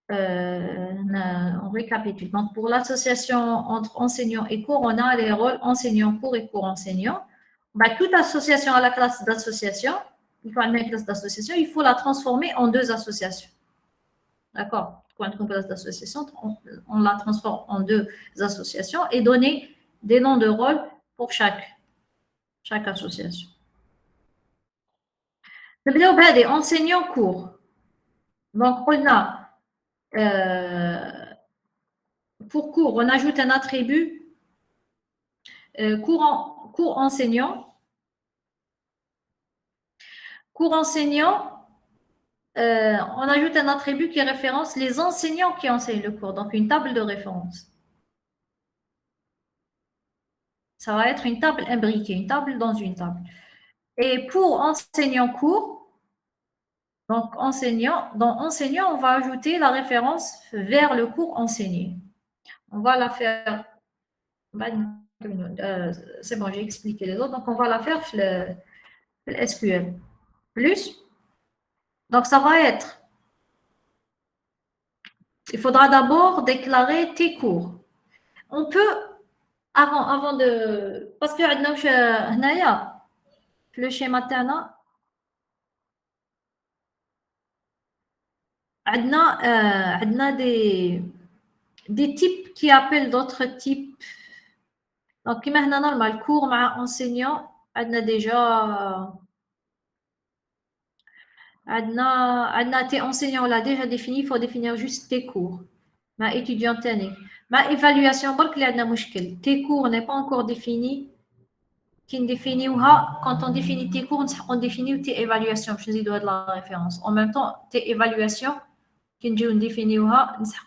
On récapitule. Donc, pour l'association entre enseignants et cours, on a les rôles enseignant-cours et cours-enseignant. Toute association à la classe d'association, il faut la transformer en deux associations. D'accord? Quand on classe d'association, on la transforme en deux associations et donner des noms de rôles pour chaque association. Enseignant-cours. Donc, on a pour cours, on ajoute un attribut cours enseignant. Cours enseignant, on ajoute un attribut qui référence les enseignants qui enseignent le cours, donc une table de référence. Ça va être une table imbriquée, une table dans une table. Et pour enseignant-cours, donc dans enseignant, on va ajouter la référence vers le cours enseigné. On va la faire. C'est bon, j'ai expliqué les autres. Donc, on va la faire le SQL. Plus. Donc, ça va être. Il faudra d'abord déclarer tes cours. On peut, avant de. Parce que le schéma تاعنا عندنا des types qui appellent d'autres types. Donc, كما هنا normal cours مع enseignant عندنا déjà tes enseignants on l'a déjà défini, il faut définir juste tes cours. Ma étudiant تاني. Ma évaluation برك اللي عندنا مشكل. Tes cours n'est pas encore défini quand on définit tes cours, on définit tes évaluations. Je dis de la référence. En même temps, tes évaluations,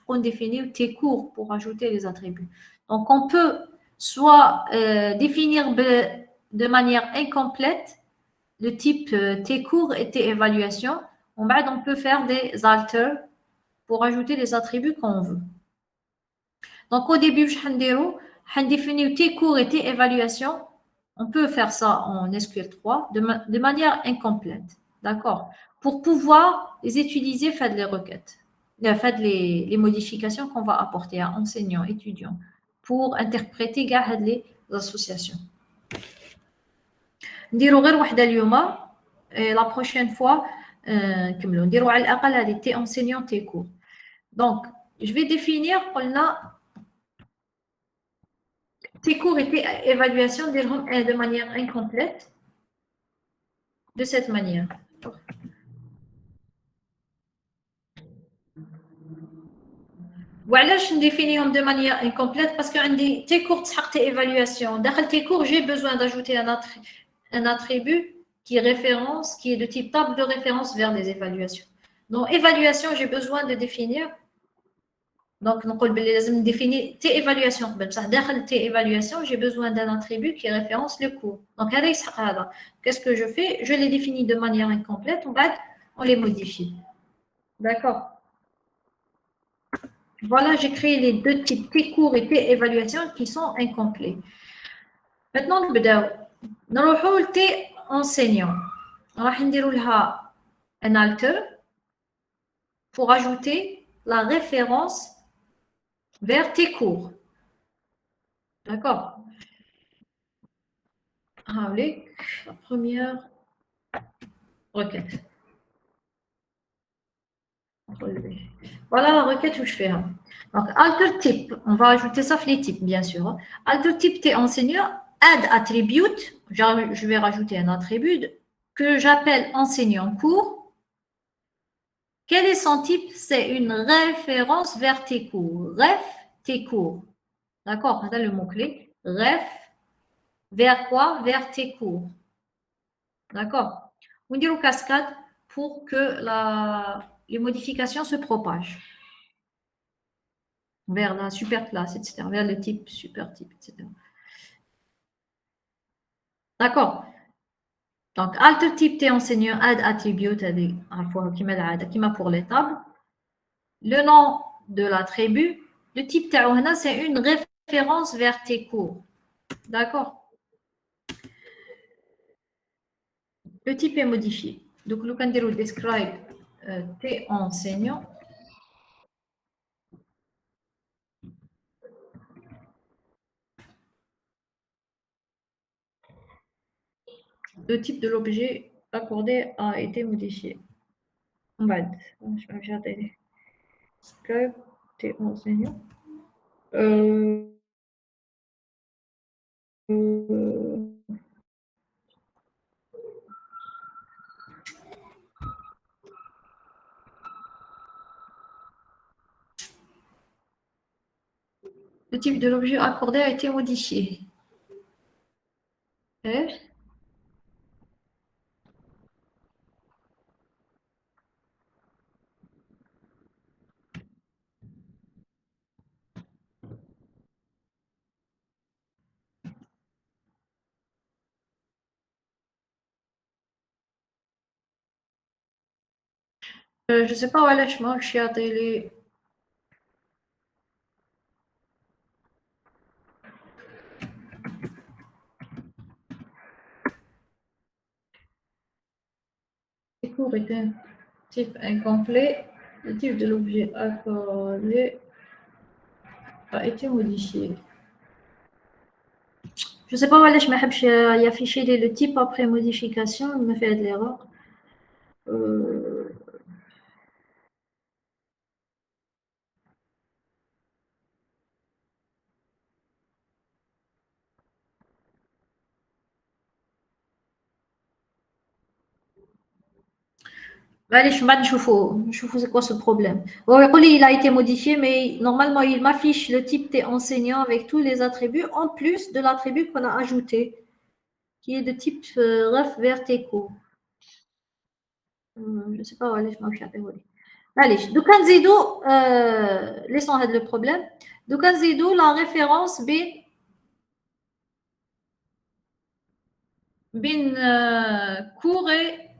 on définit tes cours pour ajouter les attributs. Donc, on peut soit définir de manière incomplète le type tes cours et tes évaluations. On peut faire des alters pour ajouter les attributs qu'on veut. Donc, au début, on définit tes cours et tes évaluations. On peut faire ça en SQL3 de manière incomplète. D'accord? Pour pouvoir les utiliser, faire les requêtes, faire les modifications qu'on va apporter à enseignants, étudiants, pour interpréter les associations. نديرو غير وحده اليوم la prochaine fois نكملو نديرو على الاقل هذه تي enseignant تي cours. Donc je vais définir قلنا tes cours et tes évaluations de manière incomplète de cette manière. وعلاش نديفينيهم de manière incomplète parce que عندي tes cours تحق tes évaluations. داخل tes cours j'ai besoin d'ajouter un attribut qui est de type table de référence vers les évaluations. Donc évaluation j'ai besoin de définir. Donc نقول بلي لازم définir tes évaluations بصح داخل tes évaluations j'ai besoin d'un attribut qui référence le cours. Donc هذا يسحق هذا. Qu'est-ce que je fais? Je les définis de manière incomplète, on les modifie. D'accord. Voilà, j'ai créé les deux types, tes cours et tes évaluations qui sont incomplets. Maintenant, nous allons tes enseignants. راح نديروا لها un alter pour ajouter la référence vers tes cours. D'accord. Allez, la première requête. Voilà la requête où je fais. Donc, alter type, on va ajouter ça les types, bien sûr. Alter type, tes enseignants, add attribute, je vais rajouter un attribut que j'appelle enseignant cours. Quel est son type? C'est une référence vers tes cours. Ref, tes cours. D'accord, c'est le mot-clé. Ref, vers quoi? Vers tes cours. D'accord. On dit aux cascades pour que les modifications se propagent vers la super classe, etc., vers le type, super type, etc. D'accord. Donc, alter type tes enseignants, add attribute, qui m'a pour les tables. Le nom de l'attribut, le type taouhna, c'est une référence vers tes cours. D'accord. Le type est modifié. Donc, le can dire describe tes enseignants. Le type de l'objet accordé a été modifié. Je vais regarder. Describe tes enseignants. Le type de l'objet accordé a été modifié. Je ne sais pas où est je suis à télé. Les cours est un type incomplet. Le type de l'objet accordé a été modifié. Je ne sais pas où je m'ai affiché le type après modification. Il me fait de l'erreur. Allez, je c'est quoi ce problème. Il a été modifié, mais normalement, il m'affiche le type des enseignants avec tous les attributs, en plus de l'attribut qu'on a ajouté. qui est de type ref verticaux. Je ne sais pas, allez, je m'en fiche. Allez, donc laissons le problème. Donc la référence bin cours et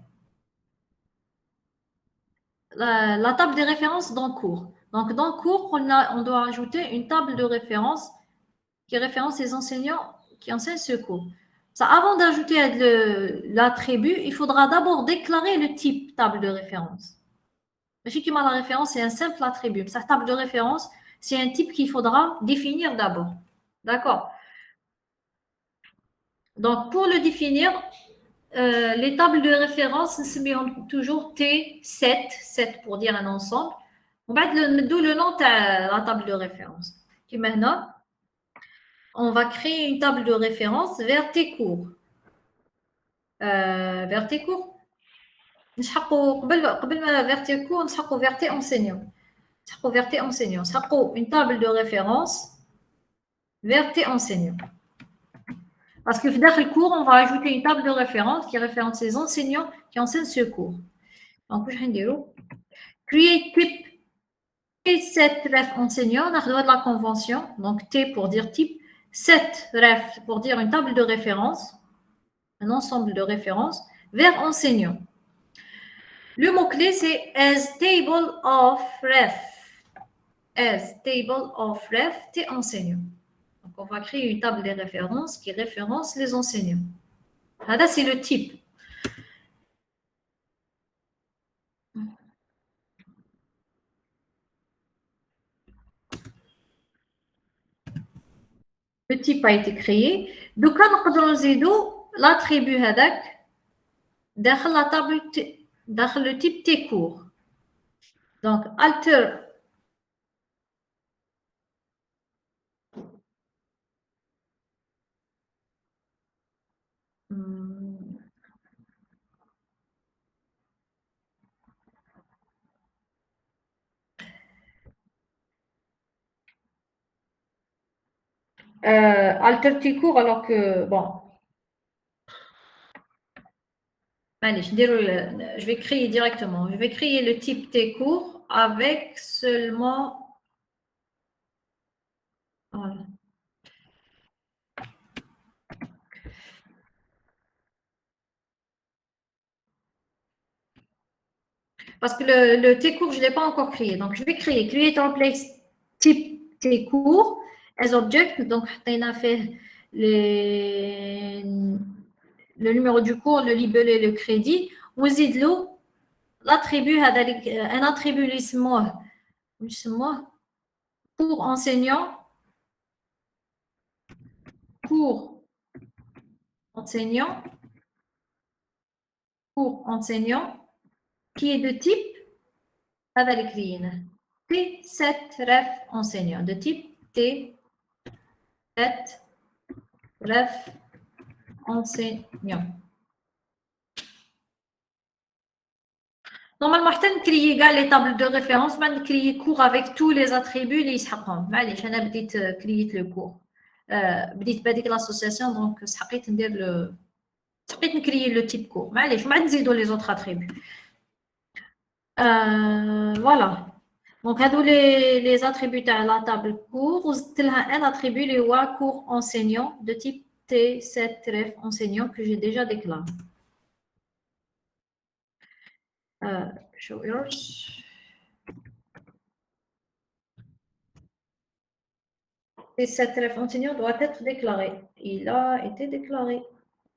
la table des références dans cours. Donc dans cours, on doit ajouter une table de référence qui référence les enseignants qui enseignent ce cours. Ça, avant d'ajouter l'attribut, il faudra d'abord déclarer le type table de référence. La référence, c'est un simple attribut. Sa table de référence, c'est un type qu'il faudra définir d'abord. D'accord? Donc, pour le définir, les tables de référence se mettent toujours T7, 7 pour dire un ensemble. On va d'où le nom de la table de référence. Et maintenant, on va créer une table de référence vers tes cours. Vers tes cours. قبل ما vers tes cours, نسحقوا vers tes enseignants. نسحقوا vers tes enseignants. نسحقوا une table de référence vers tes enseignants. Parce que dans le cours, on va ajouter une table de référence qui référence les enseignants qui enseignent ce cours. Donc, je vais dire create type T7 ref enseignant, on a de la convention. Donc, T pour dire type, 7 ref pour dire une table de référence, un ensemble de références vers enseignant. Le mot-clé, c'est as table of ref. As table of ref, T enseignant. Donc, on va créer une table de références qui référence les enseignants. Là, c'est le type. Le type a été créé. Donc, on peut ajouter l'attribut هذاك dans la table, dans le type T court. Donc, alter alter T court alors que, bon, allez, je vais créer directement. Je vais créer le type T court avec seulement. Voilà. Parce que le T court, je ne l'ai pas encore créé. Donc, je vais créer create place type T court as object. Donc, on a fait le numéro du cours, le libellé, le crédit. وزيد l'attribut, un attribut pour enseignant, pour enseignant, qui est de type avec ligne T7 ref enseignant, de type T7 ref enseignant. Normalement, je vais créer les tables de référence, je vais créer cours avec tous les attributs les يسحقهم. معليش انا بديت créer le cours. بديت بهذيك l'association donc سحقيت ندير créer le type cours. معليش وما نزيدوا les autres attributs. Voilà. Donc هذو les attributs de la table cours وزدت لها un attribut اللي هو cours enseignant de type T7 ref enseignant que j'ai déjà déclaré. Show yours. T7 ref enseignant doit être déclaré. Il a été déclaré.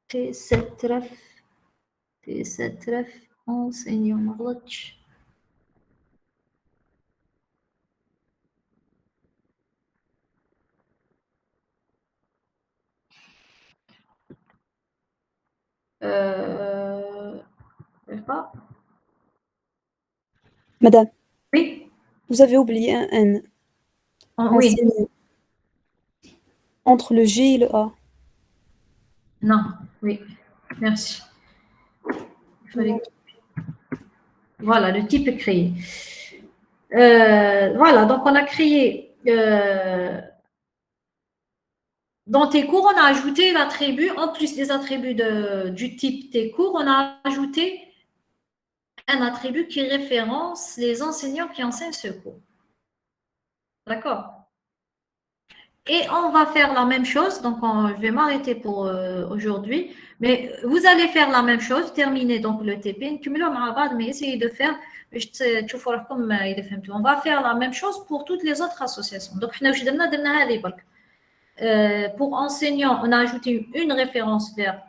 T7 ref enseignant. ما غلطش. Pas. Madame, Oui. vous avez oublié un N. Oui. Entre le G et le A. Non, oui. Merci. Voilà, le type est créé. Voilà, donc on a créé Dans tes cours, on a ajouté l'attribut, en plus des attributs du type tes cours, on a ajouté un attribut qui référence les enseignants qui enseignent ce cours. D'accord? Et on va faire la même chose, donc je vais m'arrêter pour aujourd'hui, mais vous allez faire la même chose, terminer donc le TP, mais essayez de faire, on va faire la même chose pour toutes les autres associations. Donc, pour enseignants, on a ajouté une référence vers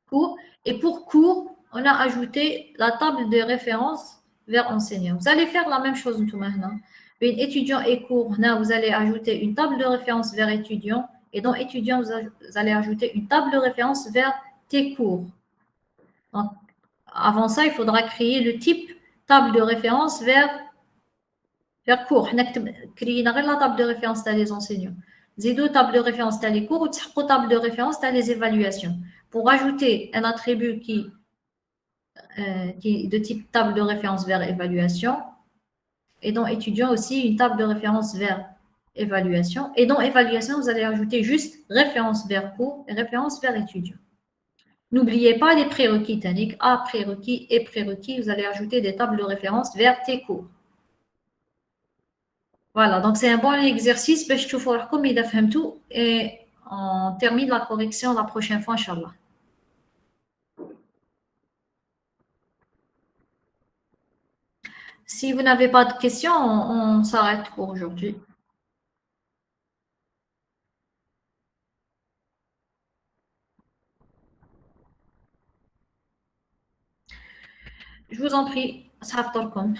cours, et pour cours, on a ajouté la table de référence vers enseignant. Vous allez faire la même chose tout maintenant. Une étudiant et cours, là, vous allez ajouter une table de référence vers étudiant, et dans étudiant, vous allez ajouter une table de référence vers tes cours. Donc, avant ça, il faudra créer le type table de référence vers cours. Créer la table de référence dans les enseignants. Zédo table de référence dans les cours ou table de référence dans les évaluations. Pour ajouter un attribut qui est de type table de référence vers évaluation, et dans étudiant aussi une table de référence vers évaluation. Et dans évaluation, vous allez ajouter juste référence vers cours et référence vers étudiant. N'oubliez pas les prérequis techniques, A prérequis et prérequis. Vous allez ajouter des tables de référence vers tes cours. Voilà, donc c'est un bon exercice. Et on termine la correction la prochaine fois, Inch'Allah. Si vous n'avez pas de questions, on s'arrête pour aujourd'hui. Je vous en prie, Saftorkom.